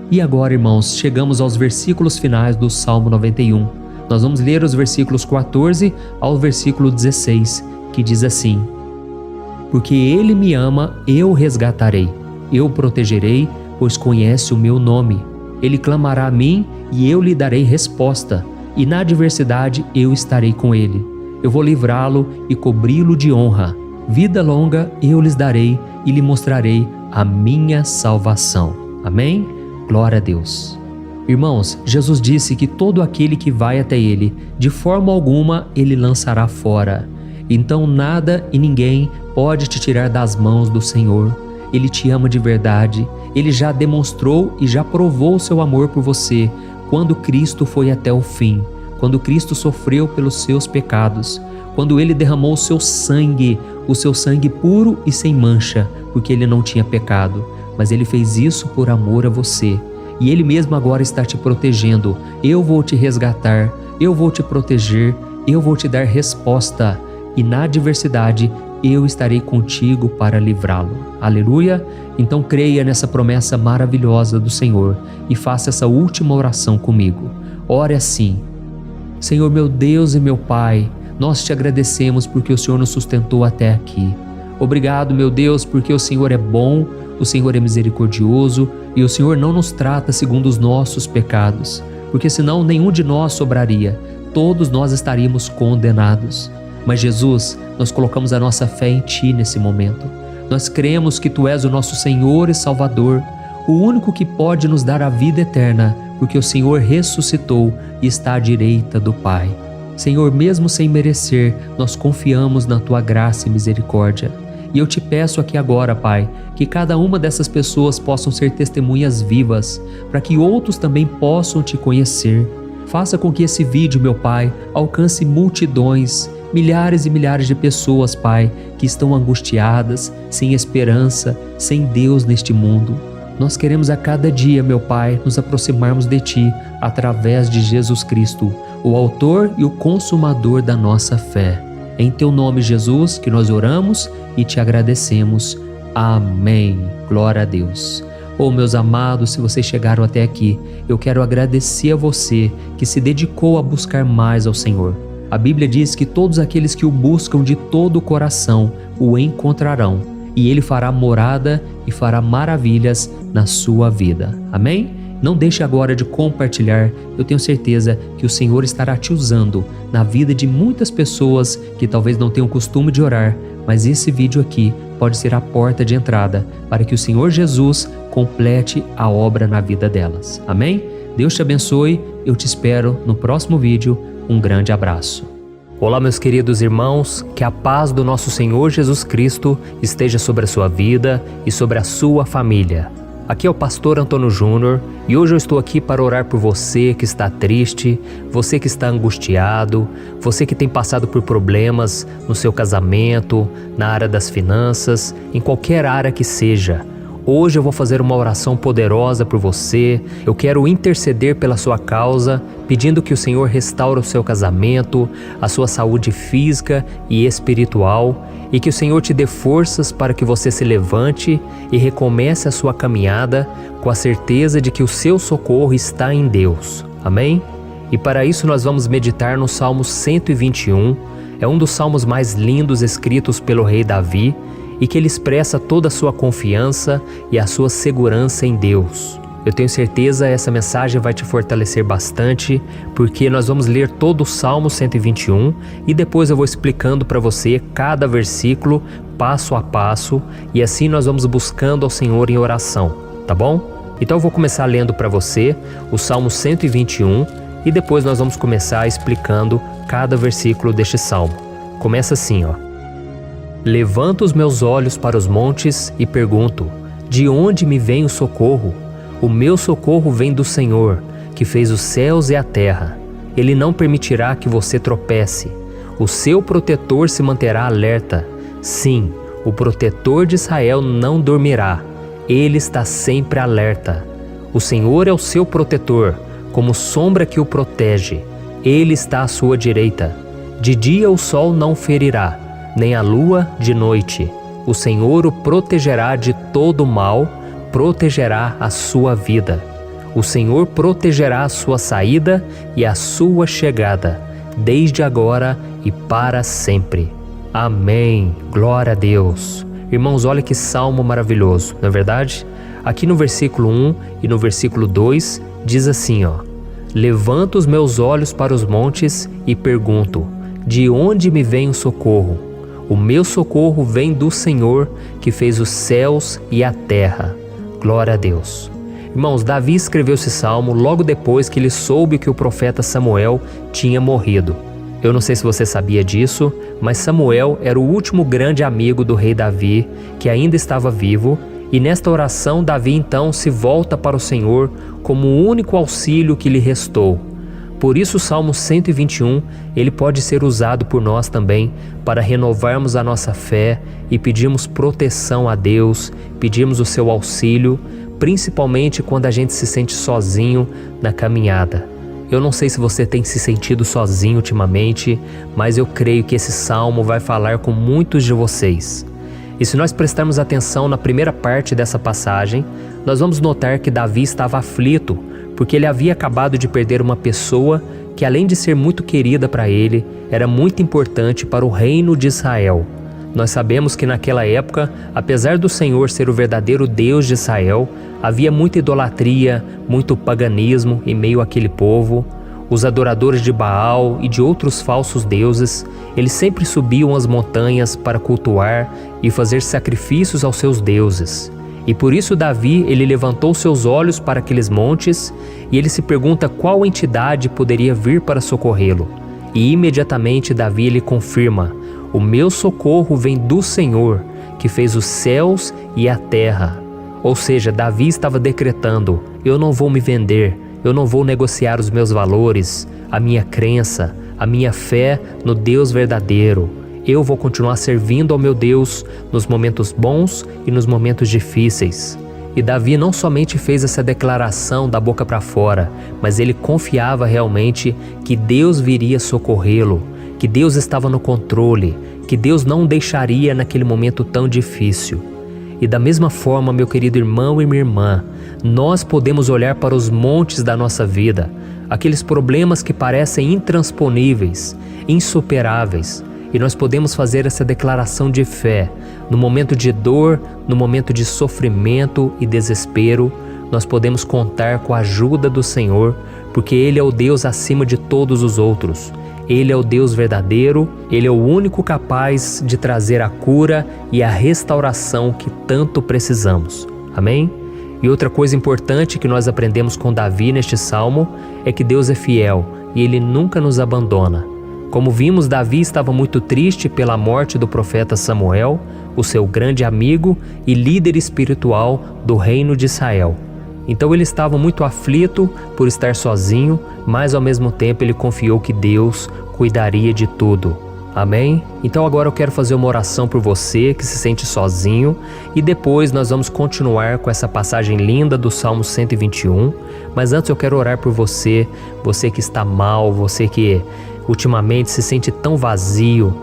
E agora, irmãos, chegamos aos versículos finais do Salmo 91. Nós vamos ler os versículos 14 ao versículo 16, que diz assim: Porque Ele me ama, eu o resgatarei. Eu o protegerei, pois conhece o meu nome. Ele clamará a mim e eu lhe darei resposta, e na adversidade eu estarei com ele. Eu vou livrá-lo e cobri-lo de honra. Vida longa eu lhes darei e lhe mostrarei a minha salvação. Amém? Glória a Deus. Irmãos, Jesus disse que todo aquele que vai até ele, de forma alguma ele lançará fora. Então nada e ninguém pode te tirar das mãos do Senhor. Ele te ama de verdade. Ele já demonstrou e já provou o seu amor por você quando Cristo foi até o fim, quando Cristo sofreu pelos seus pecados, quando Ele derramou o seu sangue puro e sem mancha, porque Ele não tinha pecado, mas Ele fez isso por amor a você. E Ele mesmo agora está te protegendo. Eu vou te resgatar, eu vou te proteger, eu vou te dar resposta. E na adversidade eu estarei contigo para livrá-lo. Aleluia! Então creia nessa promessa maravilhosa do Senhor e faça essa última oração comigo. Ore assim: Senhor meu Deus e meu Pai, nós te agradecemos porque o Senhor nos sustentou até aqui. Obrigado, meu Deus, porque o Senhor é bom, o Senhor é misericordioso e o Senhor não nos trata segundo os nossos pecados, porque senão nenhum de nós sobraria, todos nós estaríamos condenados. Mas Jesus, nós colocamos a nossa fé em Ti nesse momento. Nós cremos que Tu és o nosso Senhor e Salvador, o único que pode nos dar a vida eterna, porque o Senhor ressuscitou e está à direita do Pai. Senhor, mesmo sem merecer, nós confiamos na Tua graça e misericórdia. E eu te peço aqui agora, Pai, que cada uma dessas pessoas possam ser testemunhas vivas, para que outros também possam Te conhecer. Faça com que esse vídeo, meu Pai, alcance multidões, milhares e milhares de pessoas, Pai, que estão angustiadas, sem esperança, sem Deus neste mundo. Nós queremos a cada dia, meu Pai, nos aproximarmos de Ti através de Jesus Cristo, o autor e o consumador da nossa fé. Em Teu nome, Jesus, que nós oramos e Te agradecemos. Amém. Glória a Deus. Meus amados, se vocês chegaram até aqui, eu quero agradecer a você que se dedicou a buscar mais ao Senhor. A Bíblia diz que todos aqueles que o buscam de todo o coração o encontrarão, e Ele fará morada e fará maravilhas na sua vida. Amém? Não deixe agora de compartilhar, eu tenho certeza que o Senhor estará te usando na vida de muitas pessoas que talvez não tenham costume de orar, mas esse vídeo aqui pode ser a porta de entrada para que o Senhor Jesus complete a obra na vida delas. Amém? Deus te abençoe, eu te espero no próximo vídeo. Um grande abraço. Olá, meus queridos irmãos, que a paz do nosso Senhor Jesus Cristo esteja sobre a sua vida e sobre a sua família. Aqui é o pastor Antônio Júnior e hoje eu estou aqui para orar por você que está triste, você que está angustiado, você que tem passado por problemas no seu casamento, na área das finanças, em qualquer área que seja. Hoje eu vou fazer uma oração poderosa por você. Eu quero interceder pela sua causa, pedindo que o Senhor restaure o seu casamento, a sua saúde física e espiritual, e que o Senhor te dê forças para que você se levante e recomece a sua caminhada com a certeza de que o seu socorro está em Deus. Amém? E para isso nós vamos meditar no Salmo 121. É um dos salmos mais lindos escritos pelo rei Davi, e que ele expressa toda a sua confiança e a sua segurança em Deus. Eu tenho certeza essa mensagem vai te fortalecer bastante, porque nós vamos ler todo o Salmo 121 e depois eu vou explicando para você cada versículo, passo a passo, e assim nós vamos buscando ao Senhor em oração, tá bom? Então eu vou começar lendo para você o Salmo 121 e depois nós vamos começar explicando cada versículo deste salmo. Começa assim, ó. Levanto os meus olhos para os montes e pergunto: de onde me vem o socorro? O meu socorro vem do Senhor, que fez os céus e a terra. Ele não permitirá que você tropece. O seu protetor se manterá alerta. Sim, o protetor de Israel não dormirá. Ele está sempre alerta. O Senhor é o seu protetor, como sombra que o protege. Ele está à sua direita. De dia o sol não ferirá, nem a lua de noite. O Senhor o protegerá de todo mal, protegerá a sua vida. O Senhor protegerá a sua saída e a sua chegada, desde agora e para sempre. Amém. Glória a Deus. Irmãos, olha que salmo maravilhoso, não é verdade? Aqui no versículo 1 e no versículo 2 diz assim, ó: Levanto os meus olhos para os montes e pergunto: de onde me vem o socorro? O meu socorro vem do Senhor, que fez os céus e a terra. Glória a Deus. Irmãos, Davi escreveu esse salmo logo depois que ele soube que o profeta Samuel tinha morrido. Eu não sei se você sabia disso, mas Samuel era o último grande amigo do rei Davi, que ainda estava vivo, e nesta oração Davi então se volta para o Senhor como o único auxílio que lhe restou. Por isso o Salmo 121, ele pode ser usado por nós também para renovarmos a nossa fé e pedirmos proteção a Deus, pedirmos o seu auxílio, principalmente quando a gente se sente sozinho na caminhada. Eu não sei se você tem se sentido sozinho ultimamente, mas eu creio que esse salmo vai falar com muitos de vocês. E se nós prestarmos atenção na primeira parte dessa passagem, nós vamos notar que Davi estava aflito, porque ele havia acabado de perder uma pessoa que, além de ser muito querida para ele, era muito importante para o reino de Israel. Nós sabemos que naquela época, apesar do Senhor ser o verdadeiro Deus de Israel, havia muita idolatria, muito paganismo em meio àquele povo. Os adoradores de Baal e de outros falsos deuses, eles sempre subiam as montanhas para cultuar e fazer sacrifícios aos seus deuses. E por isso Davi, ele levantou seus olhos para aqueles montes e ele se pergunta qual entidade poderia vir para socorrê-lo. E imediatamente Davi ele confirma: o meu socorro vem do Senhor, que fez os céus e a terra. Ou seja, Davi estava decretando: eu não vou me vender, eu não vou negociar os meus valores, a minha crença, a minha fé no Deus verdadeiro. Eu vou continuar servindo ao meu Deus nos momentos bons e nos momentos difíceis. E Davi não somente fez essa declaração da boca para fora, mas ele confiava realmente que Deus viria socorrê-lo, que Deus estava no controle, que Deus não o deixaria naquele momento tão difícil. E da mesma forma, meu querido irmão e minha irmã, nós podemos olhar para os montes da nossa vida, aqueles problemas que parecem intransponíveis, insuperáveis, e nós podemos fazer essa declaração de fé. No momento de dor, no momento de sofrimento e desespero, nós podemos contar com a ajuda do Senhor, porque Ele é o Deus acima de todos os outros. Ele é o Deus verdadeiro, Ele é o único capaz de trazer a cura e a restauração que tanto precisamos. Amém? E outra coisa importante que nós aprendemos com Davi neste salmo é que Deus é fiel e Ele nunca nos abandona. Como vimos, Davi estava muito triste pela morte do profeta Samuel, o seu grande amigo e líder espiritual do reino de Israel. Então ele estava muito aflito por estar sozinho, mas ao mesmo tempo ele confiou que Deus cuidaria de tudo. Amém? Então agora eu quero fazer uma oração por você que se sente sozinho e depois nós vamos continuar com essa passagem linda do Salmo 121. Mas antes eu quero orar por você, você que está mal, você que ultimamente se sente tão vazio,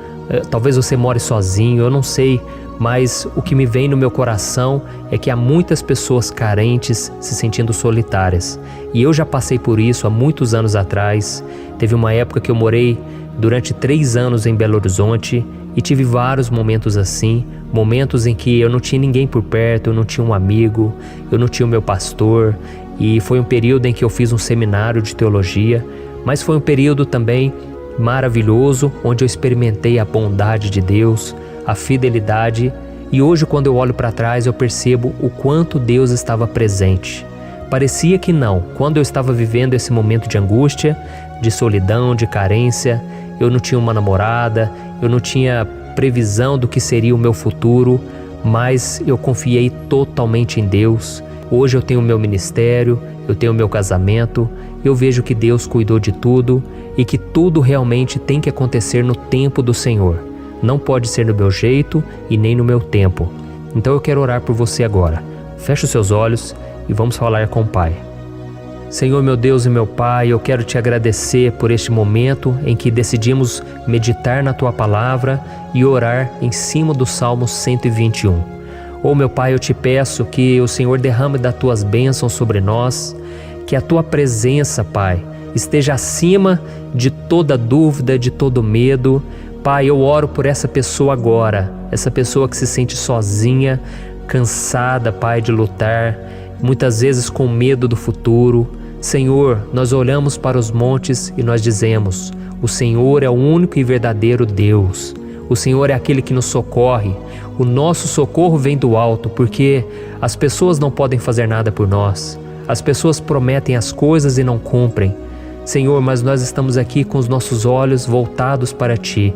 talvez você more sozinho, eu não sei, mas o que me vem no meu coração é que há muitas pessoas carentes se sentindo solitárias. E eu já passei por isso há muitos anos atrás. Teve uma época que eu morei durante 3 anos em Belo Horizonte e tive vários momentos assim, momentos em que eu não tinha ninguém por perto, eu não tinha um amigo, eu não tinha o meu pastor, e foi um período em que eu fiz um seminário de teologia, mas foi um período também maravilhoso, onde eu experimentei a bondade de Deus, a fidelidade, e hoje quando eu olho para trás eu percebo o quanto Deus estava presente. Parecia que não, quando eu estava vivendo esse momento de angústia, de solidão, de carência, eu não tinha uma namorada, eu não tinha previsão do que seria o meu futuro, mas eu confiei totalmente em Deus. Hoje eu tenho o meu ministério, eu tenho o meu casamento, eu vejo que Deus cuidou de tudo e que tudo realmente tem que acontecer no tempo do Senhor. Não pode ser no meu jeito e nem no meu tempo. Então eu quero orar por você agora. Feche os seus olhos e vamos falar com o Pai. Senhor, meu Deus e meu Pai, eu quero te agradecer por este momento em que decidimos meditar na Tua Palavra e orar em cima do Salmo 121. Oh, meu Pai, eu te peço que o Senhor derrame das Tuas bênçãos sobre nós, que a Tua presença, Pai, esteja acima de toda dúvida, de todo medo. Pai, eu oro por essa pessoa agora, essa pessoa que se sente sozinha, cansada, Pai, de lutar, muitas vezes com medo do futuro. Senhor, nós olhamos para os montes e nós dizemos: o Senhor é o único e verdadeiro Deus. O Senhor é aquele que nos socorre. O nosso socorro vem do alto, porque as pessoas não podem fazer nada por nós. As pessoas prometem as coisas e não cumprem. Senhor, mas nós estamos aqui com os nossos olhos voltados para Ti.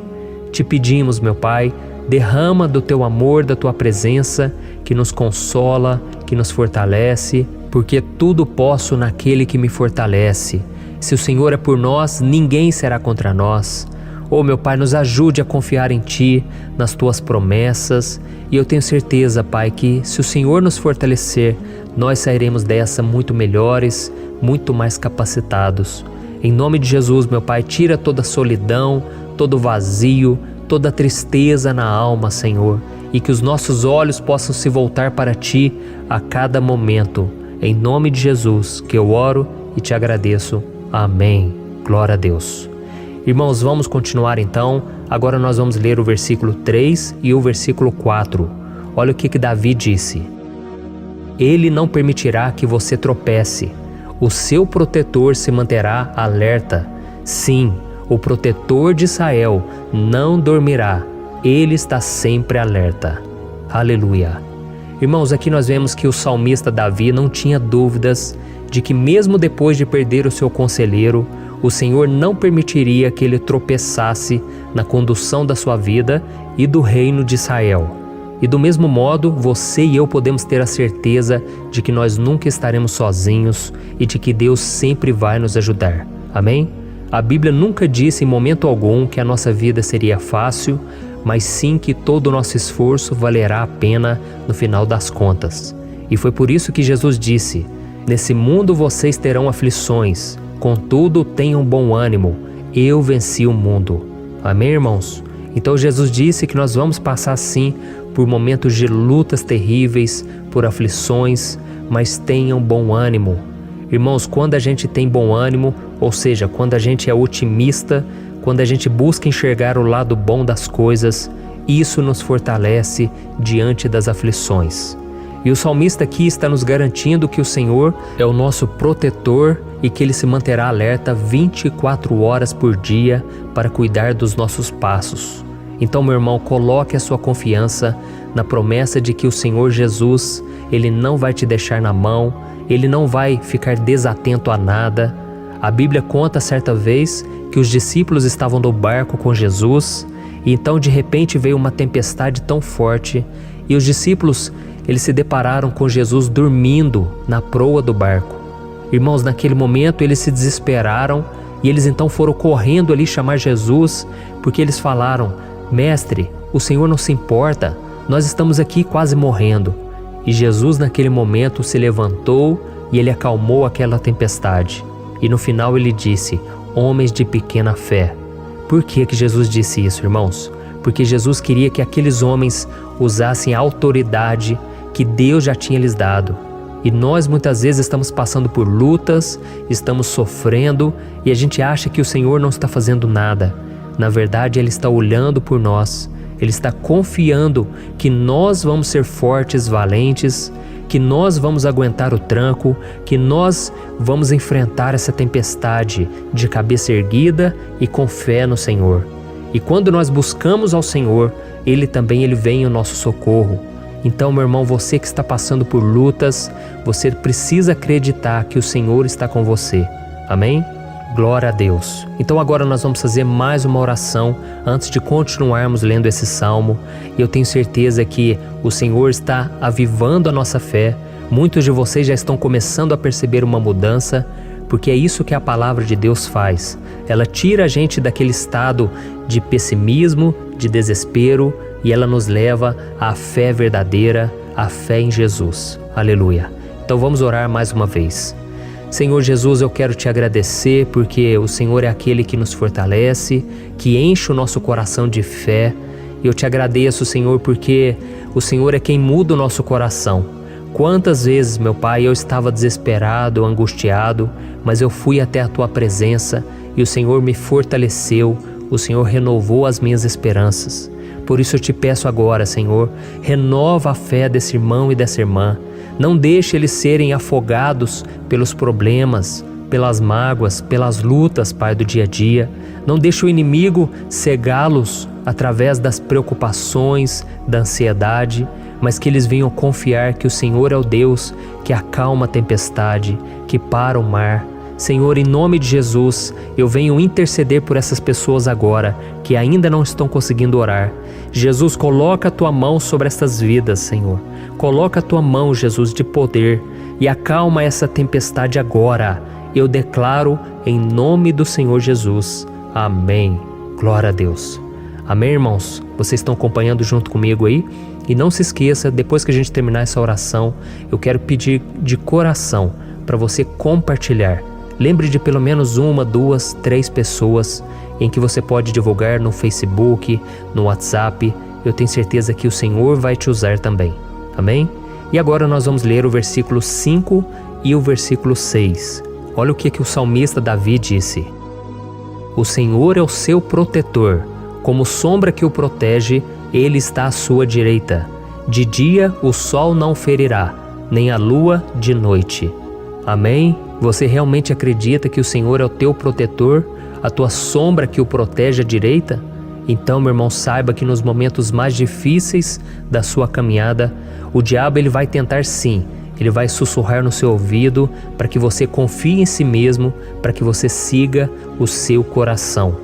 Te pedimos, meu Pai, derrama do Teu amor, da Tua presença, que nos consola, que nos fortalece, porque tudo posso naquele que me fortalece. Se o Senhor é por nós, ninguém será contra nós. Oh, meu Pai, nos ajude a confiar em Ti, nas Tuas promessas, e eu tenho certeza, Pai, que se o Senhor nos fortalecer, nós sairemos dessa muito melhores, muito mais capacitados. Em nome de Jesus, meu Pai, tira toda a solidão, todo o vazio, toda a tristeza na alma, Senhor, e que os nossos olhos possam se voltar para Ti a cada momento. Em nome de Jesus que eu oro e te agradeço. Amém. Glória a Deus. Irmãos, vamos continuar então. Agora nós vamos ler o versículo 3 e o versículo 4. Olha o que Davi disse. Ele não permitirá que você tropece. O seu protetor se manterá alerta. Sim, o protetor de Israel não dormirá. Ele está sempre alerta. Aleluia. Irmãos, aqui nós vemos que o salmista Davi não tinha dúvidas de que mesmo depois de perder o seu conselheiro, o Senhor não permitiria que ele tropeçasse na condução da sua vida e do reino de Israel. E do mesmo modo, você e eu podemos ter a certeza de que nós nunca estaremos sozinhos e de que Deus sempre vai nos ajudar. Amém? A Bíblia nunca disse em momento algum que a nossa vida seria fácil, mas sim que todo o nosso esforço valerá a pena no final das contas. E foi por isso que Jesus disse: nesse mundo vocês terão aflições, contudo tenham bom ânimo, eu venci o mundo. Amém, irmãos? Então Jesus disse que nós vamos passar sim por momentos de lutas terríveis, por aflições, mas tenham bom ânimo. Irmãos, quando a gente tem bom ânimo, ou seja, quando a gente é otimista, quando a gente busca enxergar o lado bom das coisas, isso nos fortalece diante das aflições. E o salmista aqui está nos garantindo que o Senhor é o nosso protetor e que Ele se manterá alerta 24 horas por dia para cuidar dos nossos passos. Então, meu irmão, coloque a sua confiança na promessa de que o Senhor Jesus, Ele não vai te deixar na mão, Ele não vai ficar desatento a nada. A Bíblia conta certa vez que os discípulos estavam no barco com Jesus e então de repente veio uma tempestade tão forte e os discípulos eles se depararam com Jesus dormindo na proa do barco. Irmãos, naquele momento eles se desesperaram e eles então foram correndo ali chamar Jesus porque eles falaram: Mestre, o Senhor não se importa, nós estamos aqui quase morrendo. E Jesus naquele momento se levantou e Ele acalmou aquela tempestade. E no final Ele disse: homens de pequena fé. Por que Jesus disse isso, irmãos? Porque Jesus queria que aqueles homens usassem a autoridade que Deus já tinha lhes dado. E nós muitas vezes estamos passando por lutas, estamos sofrendo e a gente acha que o Senhor não está fazendo nada. Na verdade, Ele está olhando por nós. Ele está confiando que nós vamos ser fortes, valentes, que nós vamos aguentar o tranco, que nós vamos enfrentar essa tempestade de cabeça erguida e com fé no Senhor. E quando nós buscamos ao Senhor, Ele vem em nosso socorro. Então, meu irmão, você que está passando por lutas, você precisa acreditar que o Senhor está com você. Amém? Glória a Deus. Então agora nós vamos fazer mais uma oração antes de continuarmos lendo esse salmo. E eu tenho certeza que o Senhor está avivando a nossa fé. Muitos de vocês já estão começando a perceber uma mudança, porque é isso que a palavra de Deus faz. Ela tira a gente daquele estado de pessimismo, de desespero, e ela nos leva à fé verdadeira, à fé em Jesus. Aleluia. Então vamos orar mais uma vez. Senhor Jesus, eu quero te agradecer porque o Senhor é aquele que nos fortalece, que enche o nosso coração de fé. E eu te agradeço, Senhor, porque o Senhor é quem muda o nosso coração. Quantas vezes, meu Pai, eu estava desesperado, angustiado, mas eu fui até a Tua presença e o Senhor me fortaleceu, o Senhor renovou as minhas esperanças. Por isso eu te peço agora, Senhor, renova a fé desse irmão e dessa irmã. Não deixe eles serem afogados pelos problemas, pelas mágoas, pelas lutas, Pai, do dia a dia. Não deixe o inimigo cegá-los através das preocupações, da ansiedade, mas que eles venham confiar que o Senhor é o Deus que acalma a tempestade, que para o mar. Senhor, em nome de Jesus, eu venho interceder por essas pessoas agora que ainda não estão conseguindo orar. Jesus, coloca a Tua mão sobre essas vidas, Senhor. Coloca a Tua mão, Jesus, de poder e acalma essa tempestade agora. Eu declaro em nome do Senhor Jesus. Amém. Glória a Deus. Amém, irmãos? Vocês estão acompanhando junto comigo aí? E não se esqueça, depois que a gente terminar essa oração, eu quero pedir de coração para você compartilhar Lembre de pelo menos 1, 2, 3 pessoas em que você pode divulgar no Facebook, no WhatsApp. Eu tenho certeza que o Senhor vai te usar também. Amém? E agora nós vamos ler o versículo 5 e o versículo 6. Olha o que o salmista Davi disse. O Senhor é o seu protetor, como sombra que o protege, ele está à sua direita. De dia o sol não ferirá, nem a lua de noite. Amém? Você realmente acredita que o Senhor é o teu protetor, a tua sombra que o protege à direita? Então, meu irmão, saiba que nos momentos mais difíceis da sua caminhada, o diabo ele vai tentar sim, ele vai sussurrar no seu ouvido para que você confie em si mesmo, para que você siga o seu coração.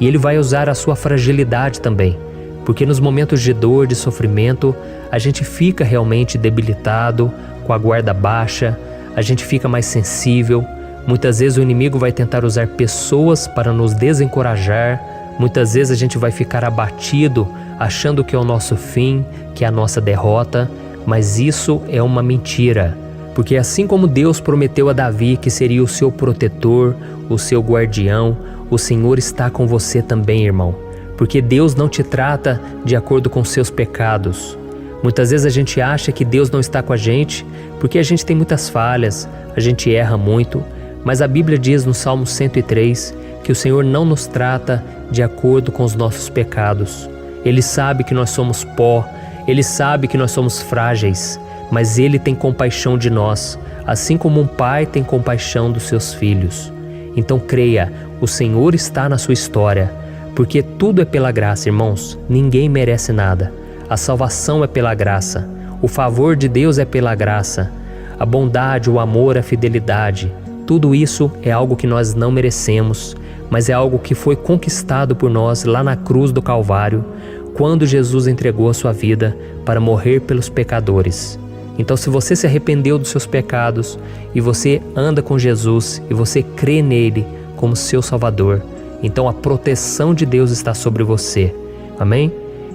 E ele vai usar a sua fragilidade também, porque nos momentos de dor, de sofrimento, a gente fica realmente debilitado, com a guarda baixa, a gente fica mais sensível. Muitas vezes o inimigo vai tentar usar pessoas para nos desencorajar. Muitas vezes a gente vai ficar abatido, achando que é o nosso fim, que é a nossa derrota, mas isso é uma mentira. Porque assim como Deus prometeu a Davi que seria o seu protetor, o seu guardião, o Senhor está com você também, irmão. Porque Deus não te trata de acordo com seus pecados. Muitas vezes a gente acha que Deus não está com a gente porque a gente tem muitas falhas, a gente erra muito, mas a Bíblia diz no Salmo 103 que o Senhor não nos trata de acordo com os nossos pecados. Ele sabe que nós somos pó, Ele sabe que nós somos frágeis, mas Ele tem compaixão de nós, assim como um pai tem compaixão dos seus filhos. Então creia, o Senhor está na sua história, porque tudo é pela graça, irmãos, ninguém merece nada. A salvação é pela graça, o favor de Deus é pela graça, a bondade, o amor, a fidelidade, tudo isso é algo que nós não merecemos, mas é algo que foi conquistado por nós lá na cruz do Calvário, quando Jesus entregou a sua vida para morrer pelos pecadores. Então, se você se arrependeu dos seus pecados e você anda com Jesus e você crê nele como seu Salvador, então a proteção de Deus está sobre você. Amém?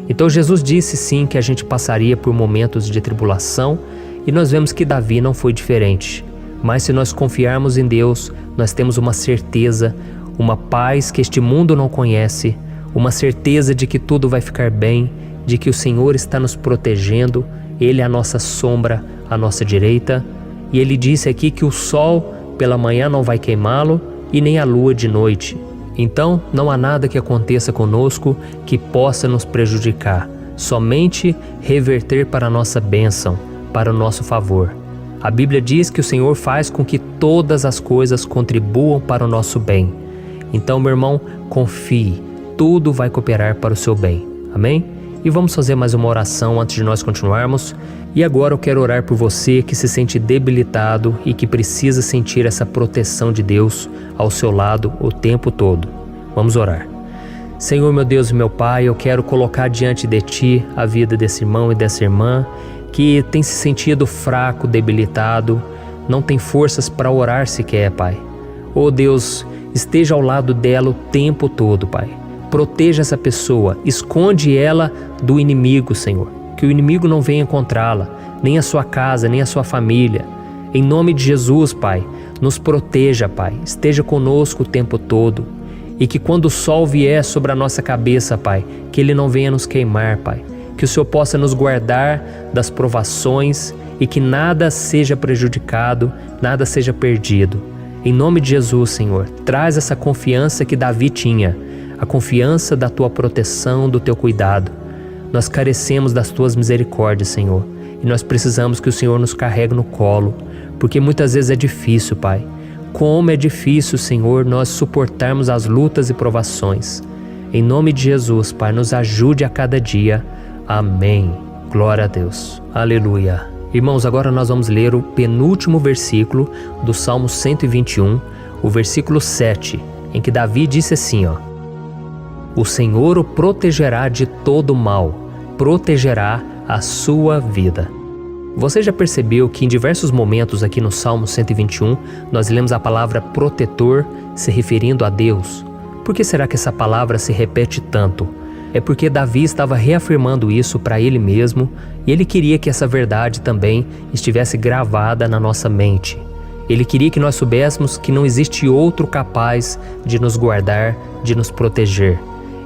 Então Jesus disse sim que a gente passaria por momentos de tribulação e nós vemos que Davi não foi diferente. Mas se nós confiarmos em Deus, nós temos uma certeza, uma paz que este mundo não conhece, uma certeza de que tudo vai ficar bem, de que o Senhor está nos protegendo, Ele é a nossa sombra, à nossa direita. E Ele disse aqui que o sol pela manhã não vai queimá-lo e nem a lua de noite. Então não há nada que aconteça conosco que possa nos prejudicar, somente reverter para a nossa bênção, para o nosso favor. A Bíblia diz que o Senhor faz com que todas as coisas contribuam para o nosso bem. Então, meu irmão, confie, tudo vai cooperar para o seu bem. Amém? E vamos fazer mais uma oração antes de nós continuarmos. E agora eu quero orar por você que se sente debilitado e que precisa sentir essa proteção de Deus ao seu lado o tempo todo. Vamos orar. Senhor, meu Deus e meu Pai, eu quero colocar diante de Ti a vida desse irmão e dessa irmã que tem se sentido fraco, debilitado, não tem forças para orar sequer, Pai. Oh Deus, esteja ao lado dela o tempo todo, Pai. Proteja essa pessoa, esconde ela do inimigo, Senhor. Que o inimigo não venha encontrá-la, nem a sua casa, nem a sua família. Em nome de Jesus, Pai, nos proteja, Pai. Esteja conosco o tempo todo. E que quando o sol vier sobre a nossa cabeça, Pai, que ele não venha nos queimar, Pai. Que o Senhor possa nos guardar das provações e que nada seja prejudicado, nada seja perdido. Em nome de Jesus, Senhor, traz essa confiança que Davi tinha, a confiança da Tua proteção, do Teu cuidado. Nós carecemos das Tuas misericórdias, Senhor, e nós precisamos que o Senhor nos carregue no colo, porque muitas vezes é difícil, Pai. Como é difícil, Senhor, nós suportarmos as lutas e provações. Em nome de Jesus, Pai, nos ajude a cada dia. Amém. Glória a Deus. Aleluia. Irmãos, agora nós vamos ler o penúltimo versículo do Salmo 121, o versículo 7, em que Davi disse assim, O Senhor o protegerá de todo mal, protegerá a sua vida. Você já percebeu que em diversos momentos aqui no Salmo 121, nós lemos a palavra protetor se referindo a Deus? Por que será que essa palavra se repete tanto? É porque Davi estava reafirmando isso para ele mesmo e ele queria que essa verdade também estivesse gravada na nossa mente. Ele queria que nós soubéssemos que não existe outro capaz de nos guardar, de nos proteger.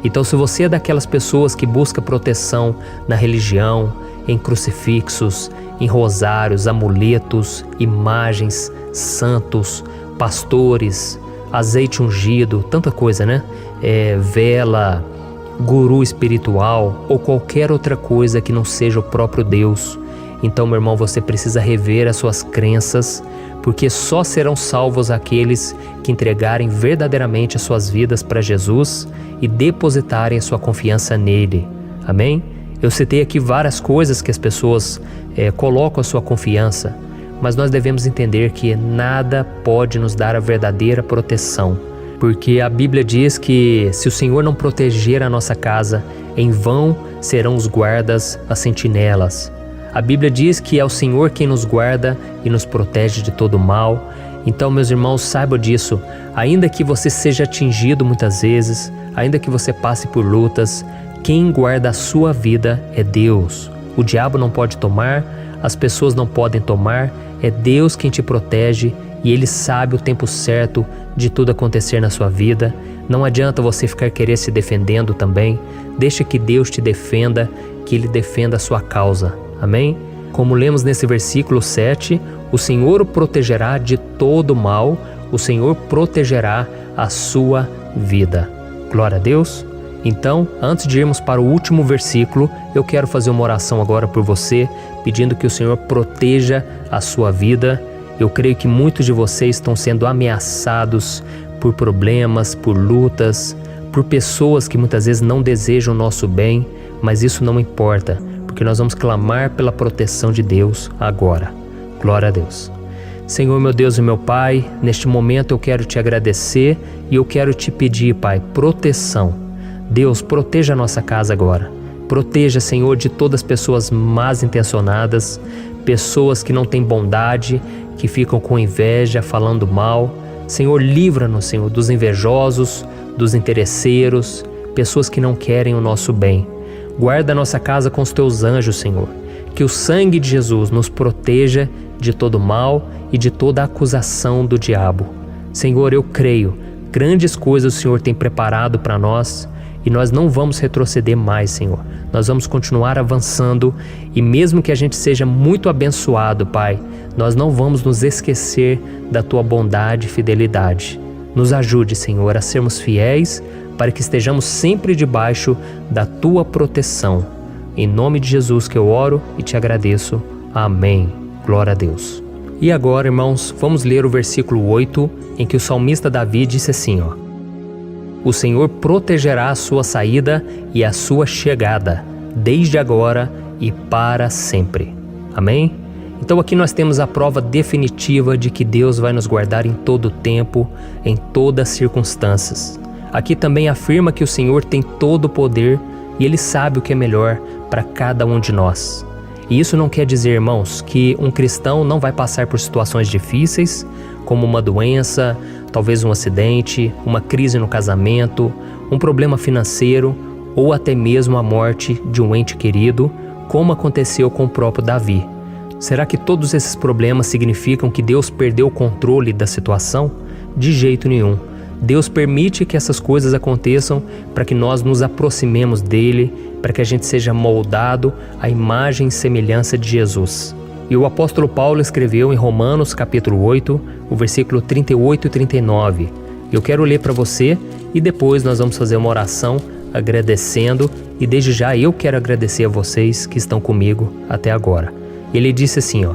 Então, se você é daquelas pessoas que busca proteção na religião, em crucifixos, em rosários, amuletos, imagens, santos, pastores, azeite ungido, tanta coisa, né? Vela, guru espiritual ou qualquer outra coisa que não seja o próprio Deus. Então, meu irmão, você precisa rever as suas crenças, porque só serão salvos aqueles que entregarem verdadeiramente as suas vidas para Jesus e depositarem a sua confiança nele. Amém? Eu citei aqui várias coisas que as pessoas colocam a sua confiança, mas nós devemos entender que nada pode nos dar a verdadeira proteção, porque a Bíblia diz que se o Senhor não proteger a nossa casa, em vão serão os guardas, as sentinelas. A Bíblia diz que é o Senhor quem nos guarda e nos protege de todo mal. Então, meus irmãos, saibam disso. Ainda que você seja atingido muitas vezes, ainda que você passe por lutas, quem guarda a sua vida é Deus. O diabo não pode tomar, as pessoas não podem tomar, é Deus quem te protege e Ele sabe o tempo certo de tudo acontecer na sua vida. Não adianta você ficar querer se defendendo também. Deixa que Deus te defenda, que Ele defenda a sua causa. Amém? Como lemos nesse versículo 7, o Senhor o protegerá de todo mal, o Senhor protegerá a sua vida. Glória a Deus! Então, antes de irmos para o último versículo, eu quero fazer uma oração agora por você, pedindo que o Senhor proteja a sua vida. Eu creio que muitos de vocês estão sendo ameaçados por problemas, por lutas, por pessoas que muitas vezes não desejam o nosso bem, mas isso não importa, porque nós vamos clamar pela proteção de Deus agora. Glória a Deus. Senhor, meu Deus e meu Pai, neste momento eu quero te agradecer e eu quero te pedir, Pai, proteção. Deus, proteja a nossa casa agora. Proteja, Senhor, de todas as pessoas mal intencionadas, pessoas que não têm bondade, que ficam com inveja, falando mal. Senhor, livra-nos, Senhor, dos invejosos, dos interesseiros, pessoas que não querem o nosso bem. Guarda a nossa casa com os teus anjos, Senhor. Que o sangue de Jesus nos proteja de todo mal e de toda acusação do diabo. Senhor, eu creio, grandes coisas o Senhor tem preparado para nós e nós não vamos retroceder mais, Senhor. Nós vamos continuar avançando e mesmo que a gente seja muito abençoado, Pai, nós não vamos nos esquecer da Tua bondade e fidelidade. Nos ajude, Senhor, a sermos fiéis para que estejamos sempre debaixo da Tua proteção. Em nome de Jesus que eu oro e te agradeço. Amém. Glória a Deus. E agora, irmãos, vamos ler o versículo 8, em que o salmista Davi disse assim, O Senhor protegerá a sua saída e a sua chegada, desde agora e para sempre. Amém? Então aqui nós temos a prova definitiva de que Deus vai nos guardar em todo o tempo, em todas as circunstâncias. Aqui também afirma que o Senhor tem todo o poder e Ele sabe o que é melhor para cada um de nós. E isso não quer dizer, irmãos, que um cristão não vai passar por situações difíceis, como uma doença, talvez um acidente, uma crise no casamento, um problema financeiro ou até mesmo a morte de um ente querido, como aconteceu com o próprio Davi. Será que todos esses problemas significam que Deus perdeu o controle da situação? De jeito nenhum. Deus permite que essas coisas aconteçam para que nós nos aproximemos dele, para que a gente seja moldado à imagem e semelhança de Jesus. E o apóstolo Paulo escreveu em Romanos capítulo 8, o versículo 38 e 39. Eu quero ler para você e depois nós vamos fazer uma oração agradecendo e desde já eu quero agradecer a vocês que estão comigo até agora. Ele disse assim,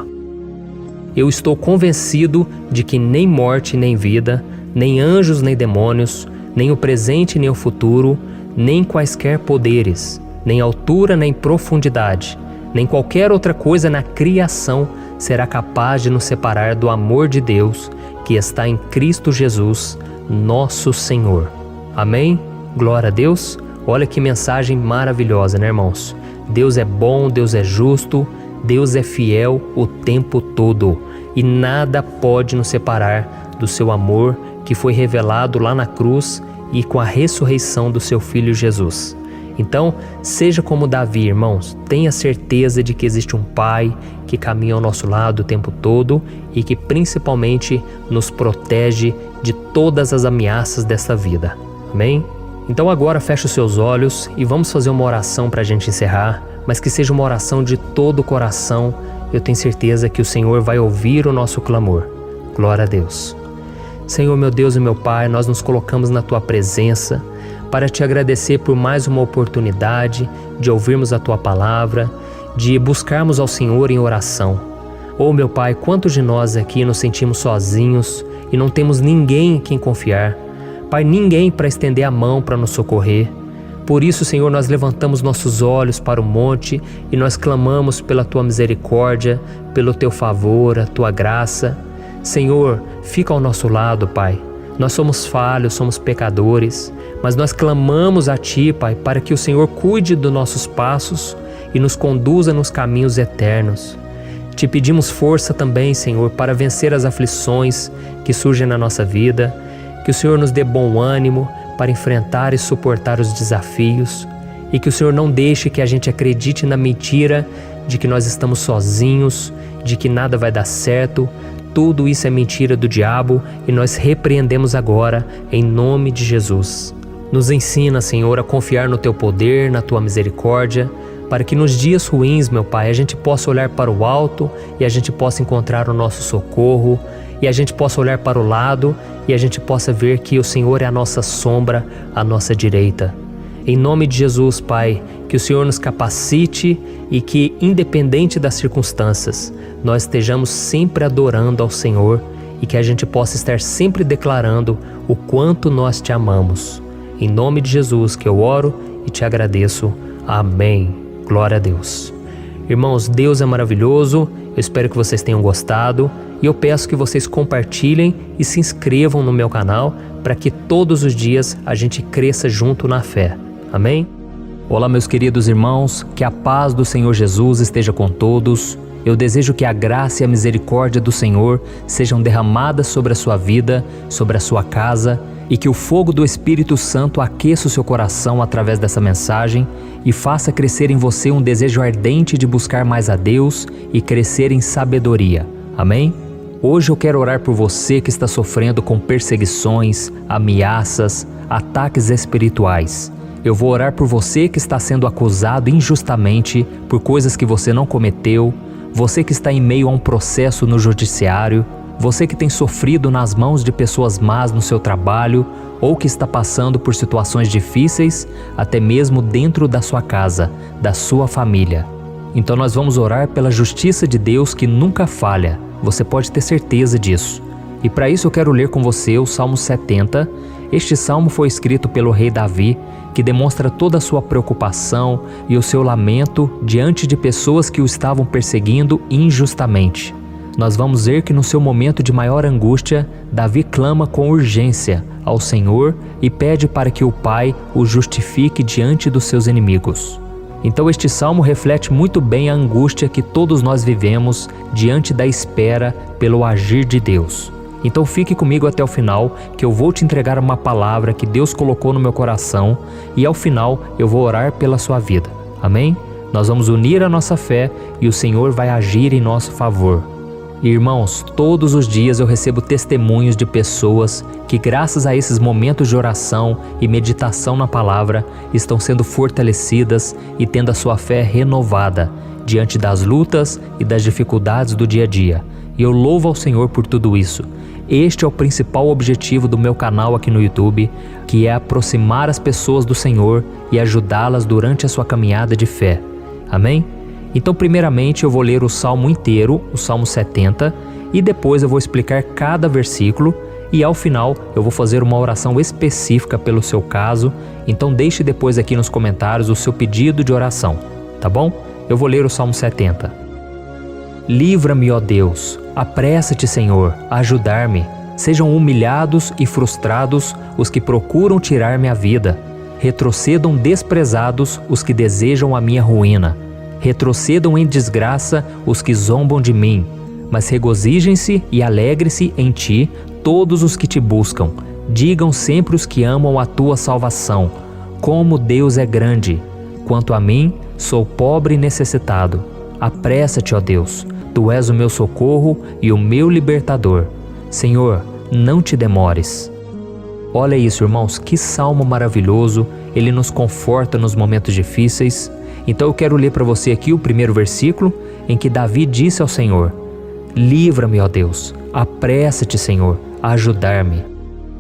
Eu estou convencido de que nem morte nem vida, nem anjos nem demônios, nem o presente nem o futuro, nem quaisquer poderes, nem altura nem profundidade, nem qualquer outra coisa na criação será capaz de nos separar do amor de Deus que está em Cristo Jesus, nosso Senhor. Amém? Glória a Deus. Olha que mensagem maravilhosa, né, irmãos? Deus é bom, Deus é justo, Deus é fiel o tempo todo e nada pode nos separar do seu amor que foi revelado lá na cruz e com a ressurreição do seu Filho Jesus. Então, seja como Davi, irmãos, tenha certeza de que existe um Pai que caminha ao nosso lado o tempo todo e que principalmente nos protege de todas as ameaças dessa vida. Amém? Então agora feche os seus olhos e vamos fazer uma oração para a gente encerrar, mas que seja uma oração de todo o coração. Eu tenho certeza que o Senhor vai ouvir o nosso clamor. Glória a Deus. Senhor, meu Deus e meu Pai, nós nos colocamos na Tua presença para Te agradecer por mais uma oportunidade de ouvirmos a Tua palavra, de buscarmos ao Senhor em oração. Oh, meu Pai, quantos de nós aqui nos sentimos sozinhos e não temos ninguém em quem confiar. Pai, ninguém para estender a mão para nos socorrer. Por isso, Senhor, nós levantamos nossos olhos para o monte e nós clamamos pela Tua misericórdia, pelo Teu favor, a Tua graça. Senhor, fica ao nosso lado, Pai. Nós somos falhos, somos pecadores, mas nós clamamos a Ti, Pai, para que o Senhor cuide dos nossos passos e nos conduza nos caminhos eternos. Te pedimos força também, Senhor, para vencer as aflições que surgem na nossa vida, que o Senhor nos dê bom ânimo para enfrentar e suportar os desafios e que o Senhor não deixe que a gente acredite na mentira de que nós estamos sozinhos, de que nada vai dar certo. Tudo isso é mentira do diabo e nós repreendemos agora em nome de Jesus. Nos ensina, Senhor, a confiar no Teu poder, na Tua misericórdia, para que nos dias ruins, meu Pai, a gente possa olhar para o alto e a gente possa encontrar o nosso socorro, e a gente possa olhar para o lado e a gente possa ver que o Senhor é a nossa sombra, a nossa direita. Em nome de Jesus, Pai, que o Senhor nos capacite e que, independente das circunstâncias, nós estejamos sempre adorando ao Senhor e que a gente possa estar sempre declarando o quanto nós Te amamos. Em nome de Jesus que eu oro e Te agradeço. Amém. Glória a Deus. Irmãos, Deus é maravilhoso. Eu espero que vocês tenham gostado e eu peço que vocês compartilhem e se inscrevam no meu canal para que todos os dias a gente cresça junto na fé. Amém? Olá, meus queridos irmãos, que a paz do Senhor Jesus esteja com todos. Eu desejo que a graça e a misericórdia do Senhor sejam derramadas sobre a sua vida, sobre a sua casa, e que o fogo do Espírito Santo aqueça o seu coração através dessa mensagem e faça crescer em você um desejo ardente de buscar mais a Deus e crescer em sabedoria. Amém? Hoje eu quero orar por você que está sofrendo com perseguições, ameaças, ataques espirituais. Eu vou orar por você que está sendo acusado injustamente por coisas que você não cometeu, você que está em meio a um processo no judiciário, você que tem sofrido nas mãos de pessoas más no seu trabalho ou que está passando por situações difíceis, até mesmo dentro da sua casa, da sua família. Então nós vamos orar pela justiça de Deus que nunca falha, você pode ter certeza disso. E para isso eu quero ler com você o Salmo 70. Este salmo foi escrito pelo rei Davi, que demonstra toda a sua preocupação e o seu lamento diante de pessoas que o estavam perseguindo injustamente. Nós vamos ver que no seu momento de maior angústia, Davi clama com urgência ao Senhor e pede para que o Pai o justifique diante dos seus inimigos. Então este salmo reflete muito bem a angústia que todos nós vivemos diante da espera pelo agir de Deus. Então fique comigo até o final, que eu vou te entregar uma palavra que Deus colocou no meu coração e ao final eu vou orar pela sua vida. Amém? Nós vamos unir a nossa fé e o Senhor vai agir em nosso favor. Irmãos, todos os dias eu recebo testemunhos de pessoas que, graças a esses momentos de oração e meditação na palavra, estão sendo fortalecidas e tendo a sua fé renovada diante das lutas e das dificuldades do dia a dia. E eu louvo ao Senhor por tudo isso. Este é o principal objetivo do meu canal aqui no YouTube, que é aproximar as pessoas do Senhor e ajudá-las durante a sua caminhada de fé. Amém? Então, primeiramente, eu vou ler o Salmo inteiro, o Salmo 70, e depois eu vou explicar cada versículo e ao final eu vou fazer uma oração específica pelo seu caso. Então deixe depois aqui nos comentários o seu pedido de oração, tá bom? Eu vou ler o Salmo 70. Livra-me, ó Deus, apressa-te, Senhor, a ajudar-me. Sejam humilhados e frustrados os que procuram tirar-me a vida. Retrocedam desprezados os que desejam a minha ruína. Retrocedam em desgraça os que zombam de mim. Mas regozijem-se e alegre-se em ti todos os que te buscam. Digam sempre os que amam a tua salvação. Como Deus é grande! Quanto a mim, sou pobre e necessitado. Apressa-te, ó Deus, Tu és o meu socorro e o meu libertador. Senhor, não te demores. Olha isso, irmãos, que salmo maravilhoso, ele nos conforta nos momentos difíceis. Então eu quero ler para você aqui o primeiro versículo, em que Davi disse ao Senhor: livra-me, ó Deus, apressa-te, Senhor, a ajudar-me.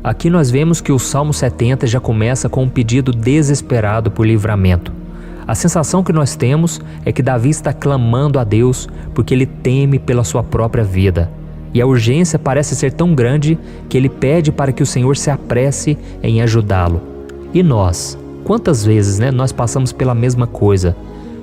Aqui nós vemos que o Salmo 70 já começa com um pedido desesperado por livramento. A sensação que nós temos é que Davi está clamando a Deus porque ele teme pela sua própria vida. E a urgência parece ser tão grande que ele pede para que o Senhor se apresse em ajudá-lo. E nós? Quantas vezes nós passamos pela mesma coisa?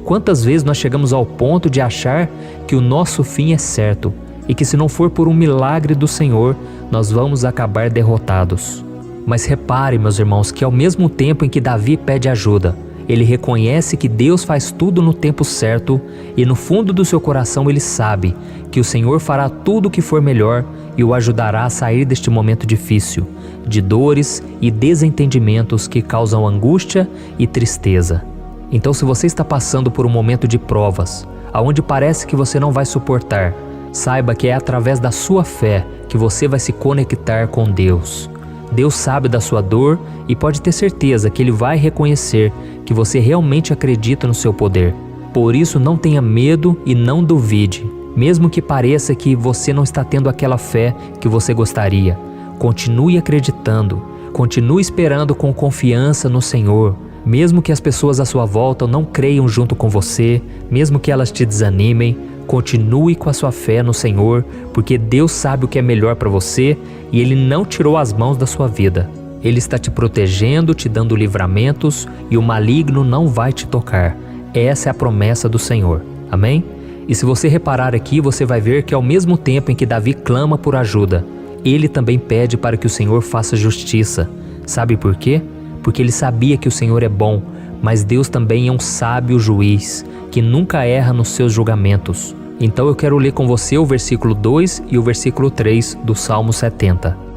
Quantas vezes nós chegamos ao ponto de achar que o nosso fim é certo e que se não for por um milagre do Senhor, nós vamos acabar derrotados? Mas repare, meus irmãos, que ao mesmo tempo em que Davi pede ajuda, ele reconhece que Deus faz tudo no tempo certo e no fundo do seu coração ele sabe que o Senhor fará tudo o que for melhor e o ajudará a sair deste momento difícil, de dores e desentendimentos que causam angústia e tristeza. Então, se você está passando por um momento de provas, aonde parece que você não vai suportar, saiba que é através da sua fé que você vai se conectar com Deus. Deus sabe da sua dor e pode ter certeza que Ele vai reconhecer que você realmente acredita no seu poder. Por isso, não tenha medo e não duvide, mesmo que pareça que você não está tendo aquela fé que você gostaria. Continue acreditando, continue esperando com confiança no Senhor. Mesmo que as pessoas à sua volta não creiam junto com você, mesmo que elas te desanimem, continue com a sua fé no Senhor, porque Deus sabe o que é melhor para você e Ele não tirou as mãos da sua vida. Ele está te protegendo, te dando livramentos e o maligno não vai te tocar. Essa é a promessa do Senhor. Amém? E se você reparar aqui, você vai ver que ao mesmo tempo em que Davi clama por ajuda, ele também pede para que o Senhor faça justiça. Sabe por quê? Porque ele sabia que o Senhor é bom, mas Deus também é um sábio juiz, que nunca erra nos seus julgamentos. Então eu quero ler com você o versículo 2 e o versículo 3 do Salmo 70.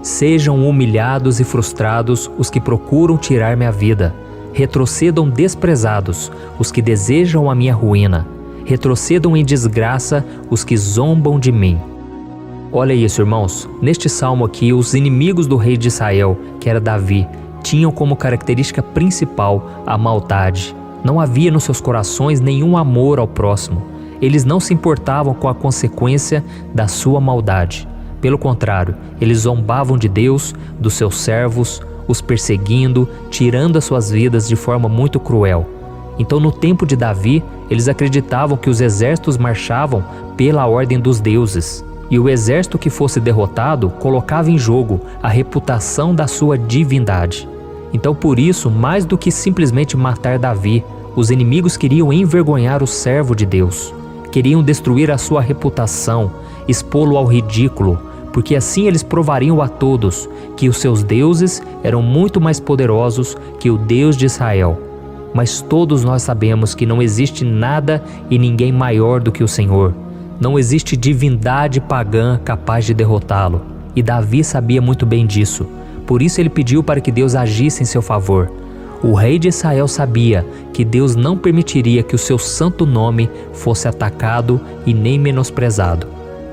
Sejam humilhados e frustrados os que procuram tirar-me a vida. Retrocedam desprezados os que desejam a minha ruína. Retrocedam em desgraça os que zombam de mim. Olha isso, irmãos. Neste salmo aqui, os inimigos do rei de Israel, que era Davi, tinham como característica principal a maldade. Não havia nos seus corações nenhum amor ao próximo. Eles não se importavam com a consequência da sua maldade. Pelo contrário, eles zombavam de Deus, dos seus servos, os perseguindo, tirando as suas vidas de forma muito cruel. Então, no tempo de Davi, eles acreditavam que os exércitos marchavam pela ordem dos deuses. E o exército que fosse derrotado colocava em jogo a reputação da sua divindade. Então, por isso, mais do que simplesmente matar Davi, os inimigos queriam envergonhar o servo de Deus. Queriam destruir a sua reputação, expô-lo ao ridículo, porque assim eles provariam a todos que os seus deuses eram muito mais poderosos que o Deus de Israel. Mas todos nós sabemos que não existe nada e ninguém maior do que o Senhor. Não existe divindade pagã capaz de derrotá-lo. E Davi sabia muito bem disso. Por isso ele pediu para que Deus agisse em seu favor. O rei de Israel sabia que Deus não permitiria que o seu santo nome fosse atacado e nem menosprezado.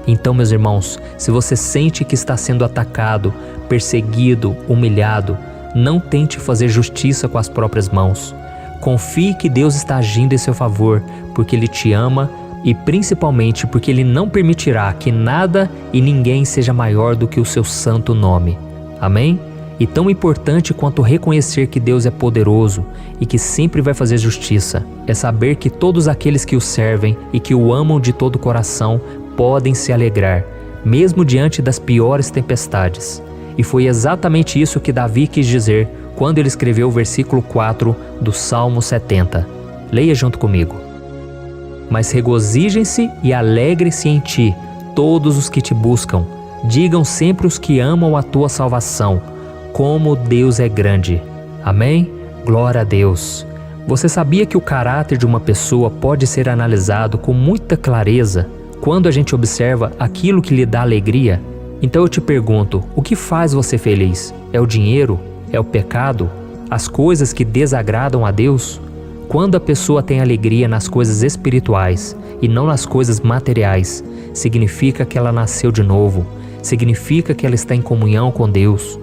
Então, meus irmãos, se você sente que está sendo atacado, perseguido, humilhado, não tente fazer justiça com as próprias mãos. Confie que Deus está agindo em seu favor, porque Ele te ama e principalmente porque Ele não permitirá que nada e ninguém seja maior do que o seu santo nome. Amém? E tão importante quanto reconhecer que Deus é poderoso e que sempre vai fazer justiça, é saber que todos aqueles que o servem e que o amam de todo o coração podem se alegrar, mesmo diante das piores tempestades. E foi exatamente isso que Davi quis dizer quando ele escreveu o versículo 4 do Salmo 70. Leia junto comigo. Mas regozijem-se e alegrem-se em ti, todos os que te buscam. Digam sempre os que amam a tua salvação, como Deus é grande. Amém? Glória a Deus. Você sabia que o caráter de uma pessoa pode ser analisado com muita clareza quando a gente observa aquilo que lhe dá alegria? Então eu te pergunto, o que faz você feliz? É o dinheiro? É o pecado? as coisas que desagradam a Deus? Quando a pessoa tem alegria nas coisas espirituais e não nas coisas materiais, significa que ela nasceu de novo, significa que ela está em comunhão com Deus.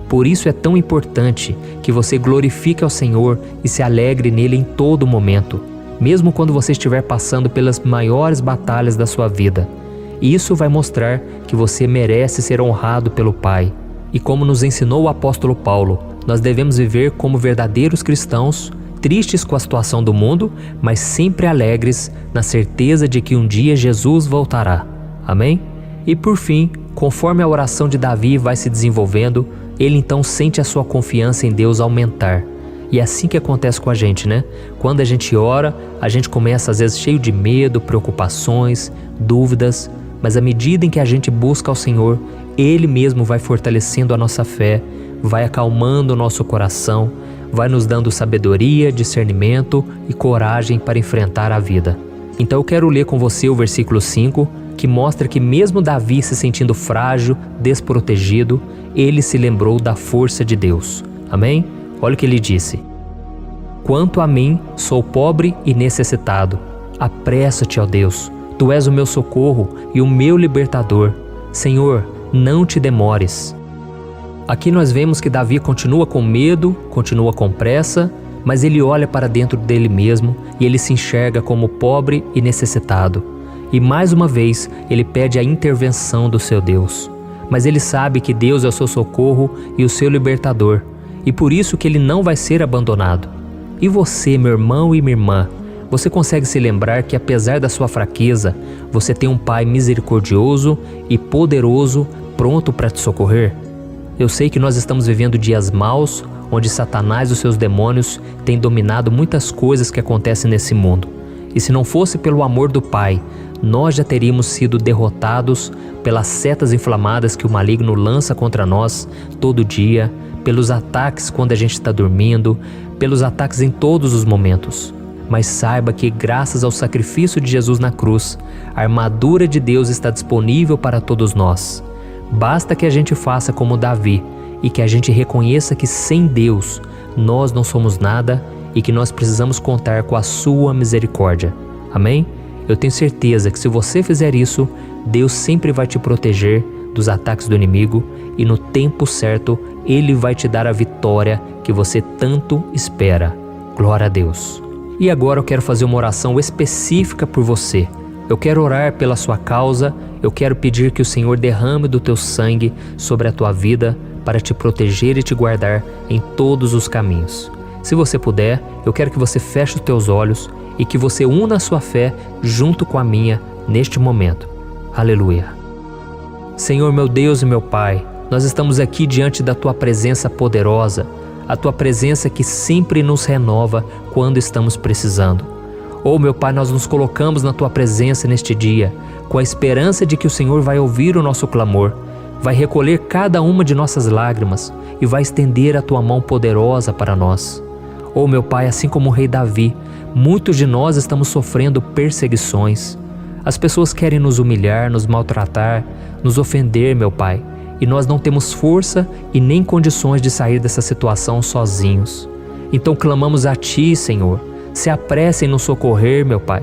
Por isso é tão importante que você glorifique ao Senhor e se alegre nele em todo momento, mesmo quando você estiver passando pelas maiores batalhas da sua vida. Isso vai mostrar que você merece ser honrado pelo Pai. E como nos ensinou o apóstolo Paulo, nós devemos viver como verdadeiros cristãos, tristes com a situação do mundo, mas sempre alegres na certeza de que um dia Jesus voltará. Amém? E por fim, conforme a oração de Davi vai se desenvolvendo, ele então sente a sua confiança em Deus aumentar. E é assim que acontece com a gente, né? Quando a gente ora, a gente começa às vezes cheio de medo, preocupações, dúvidas, mas à medida em que a gente busca ao Senhor, Ele mesmo vai fortalecendo a nossa fé, vai acalmando o nosso coração, vai nos dando sabedoria, discernimento e coragem para enfrentar a vida. Então eu quero ler com você o versículo 5, que mostra que mesmo Davi se sentindo frágil, desprotegido, ele se lembrou da força de Deus. Amém? Olha o que ele disse: Quanto a mim, sou pobre e necessitado. Apressa-te, ó Deus, Tu és o meu socorro e o meu libertador. Senhor, não te demores. Aqui nós vemos que Davi continua com medo, continua com pressa, mas ele olha para dentro dele mesmo e ele se enxerga como pobre e necessitado. E mais uma vez ele pede a intervenção do seu Deus. Mas ele sabe que Deus é o seu socorro e o seu libertador, e por isso que ele não vai ser abandonado. E você, meu irmão e minha irmã, você consegue se lembrar que apesar da sua fraqueza, você tem um Pai misericordioso e poderoso pronto para te socorrer? Eu sei que nós estamos vivendo dias maus, onde Satanás e os seus demônios têm dominado muitas coisas que acontecem nesse mundo. E se não fosse pelo amor do Pai, nós já teríamos sido derrotados pelas setas inflamadas que o maligno lança contra nós todo dia, pelos ataques quando a gente está dormindo, pelos ataques em todos os momentos. Mas saiba que graças ao sacrifício de Jesus na cruz, a armadura de Deus está disponível para todos nós. Basta que a gente faça como Davi e que a gente reconheça que sem Deus nós não somos nada e que nós precisamos contar com a sua misericórdia. Amém? Eu tenho certeza que se você fizer isso, Deus sempre vai te proteger dos ataques do inimigo e no tempo certo Ele vai te dar a vitória que você tanto espera. Glória a Deus. E agora eu quero fazer uma oração específica por você. Eu quero orar pela sua causa, eu quero pedir que o Senhor derrame do teu sangue sobre a tua vida para te proteger e te guardar em todos os caminhos. Se você puder, eu quero que você feche os teus olhos e que você una a sua fé junto com a minha neste momento. Aleluia. Senhor, meu Deus e meu Pai, nós estamos aqui diante da Tua presença poderosa, a Tua presença que sempre nos renova quando estamos precisando. Oh, meu Pai, nós nos colocamos na Tua presença neste dia, com a esperança de que o Senhor vai ouvir o nosso clamor, vai recolher cada uma de nossas lágrimas e vai estender a Tua mão poderosa para nós. Oh, meu Pai, assim como o rei Davi, muitos de nós estamos sofrendo perseguições. As pessoas querem nos humilhar, nos maltratar, nos ofender, meu Pai, e nós não temos força e nem condições de sair dessa situação sozinhos. Então clamamos a Ti, Senhor, se apresse em nos socorrer, meu Pai.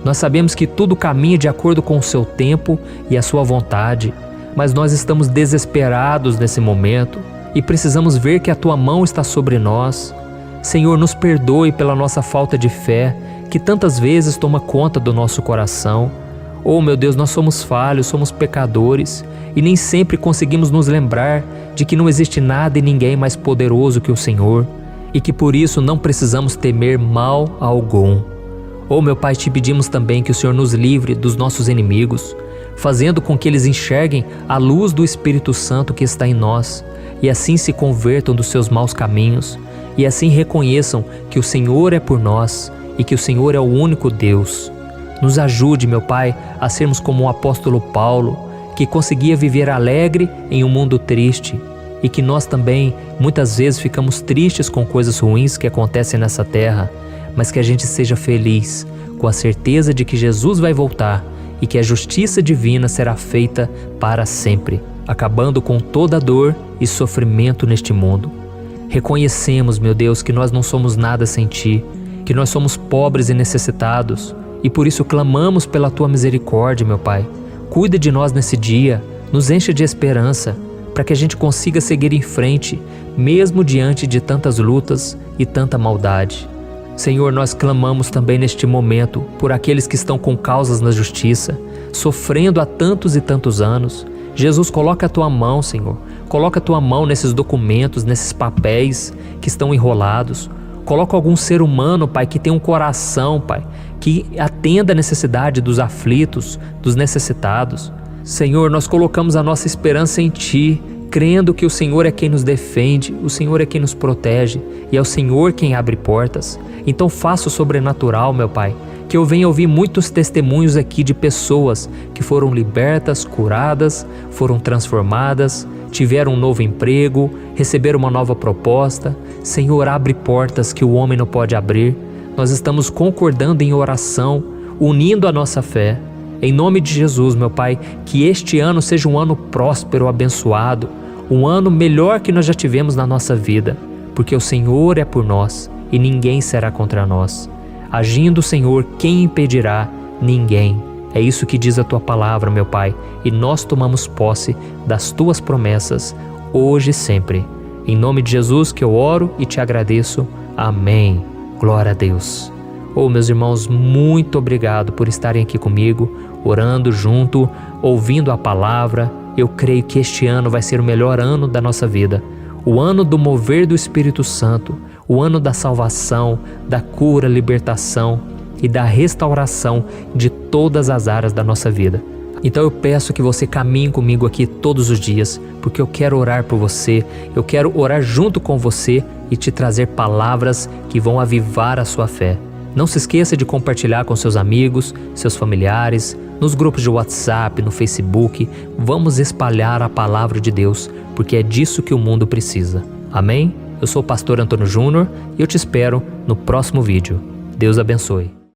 Nós sabemos que tudo caminha de acordo com o Seu tempo e a Sua vontade, mas nós estamos desesperados nesse momento e precisamos ver que a Tua mão está sobre nós. Senhor, nos perdoe pela nossa falta de fé, que tantas vezes toma conta do nosso coração. Oh, meu Deus, nós somos falhos, somos pecadores e nem sempre conseguimos nos lembrar de que não existe nada e ninguém mais poderoso que o Senhor e que por isso não precisamos temer mal algum. Oh, meu Pai, te pedimos também que o Senhor nos livre dos nossos inimigos, fazendo com que eles enxerguem a luz do Espírito Santo que está em nós e assim se convertam dos seus maus caminhos e assim reconheçam que o Senhor é por nós e que o Senhor é o único Deus. Nos ajude, meu Pai, a sermos como o apóstolo Paulo, que conseguia viver alegre em um mundo triste, e que nós também, muitas vezes, ficamos tristes com coisas ruins que acontecem nessa terra, mas que a gente seja feliz, com a certeza de que Jesus vai voltar e que a justiça divina será feita para sempre, acabando com toda dor e sofrimento neste mundo. Reconhecemos, meu Deus, que nós não somos nada sem Ti, que nós somos pobres e necessitados, e por isso clamamos pela Tua misericórdia, meu Pai. Cuida de nós nesse dia, nos enche de esperança, para que a gente consiga seguir em frente, mesmo diante de tantas lutas e tanta maldade. Senhor, nós clamamos também neste momento por aqueles que estão com causas na justiça, sofrendo há tantos e tantos anos. Jesus, coloca a Tua mão, Senhor. Coloca a Tua mão nesses documentos, nesses papéis que estão enrolados. Coloca algum ser humano, Pai, que tem um coração, Pai, que atenda a necessidade dos aflitos, dos necessitados. Senhor, nós colocamos a nossa esperança em Ti, crendo que o Senhor é quem nos defende, o Senhor é quem nos protege e é o Senhor quem abre portas. Então faça o sobrenatural, meu Pai, que eu venha ouvir muitos testemunhos aqui de pessoas que foram libertas, curadas, foram transformadas, tiveram um novo emprego, receberam uma nova proposta. Senhor, abre portas que o homem não pode abrir. Nós estamos concordando em oração, unindo a nossa fé. Em nome de Jesus, meu Pai, que este ano seja um ano próspero, abençoado, um ano melhor que nós já tivemos na nossa vida, porque o Senhor é por nós e ninguém será contra nós. Agindo o Senhor, quem impedirá? Ninguém. É isso que diz a Tua palavra, meu Pai, e nós tomamos posse das Tuas promessas, hoje e sempre. Em nome de Jesus que eu oro e te agradeço. Amém. Glória a Deus. Meus irmãos, muito obrigado por estarem aqui comigo, orando junto, ouvindo a palavra. Eu creio que este ano vai ser o melhor ano da nossa vida. O ano do mover do Espírito Santo, o ano da salvação, da cura, libertação e da restauração de todas as áreas da nossa vida. Então eu peço que você caminhe comigo aqui todos os dias, porque eu quero orar por você, eu quero orar junto com você e te trazer palavras que vão avivar a sua fé. Não se esqueça de compartilhar com seus amigos, seus familiares, nos grupos de WhatsApp, no Facebook. Vamos espalhar a palavra de Deus, porque é disso que o mundo precisa. Amém? Eu sou o pastor Antônio Júnior e eu te espero no próximo vídeo. Deus abençoe.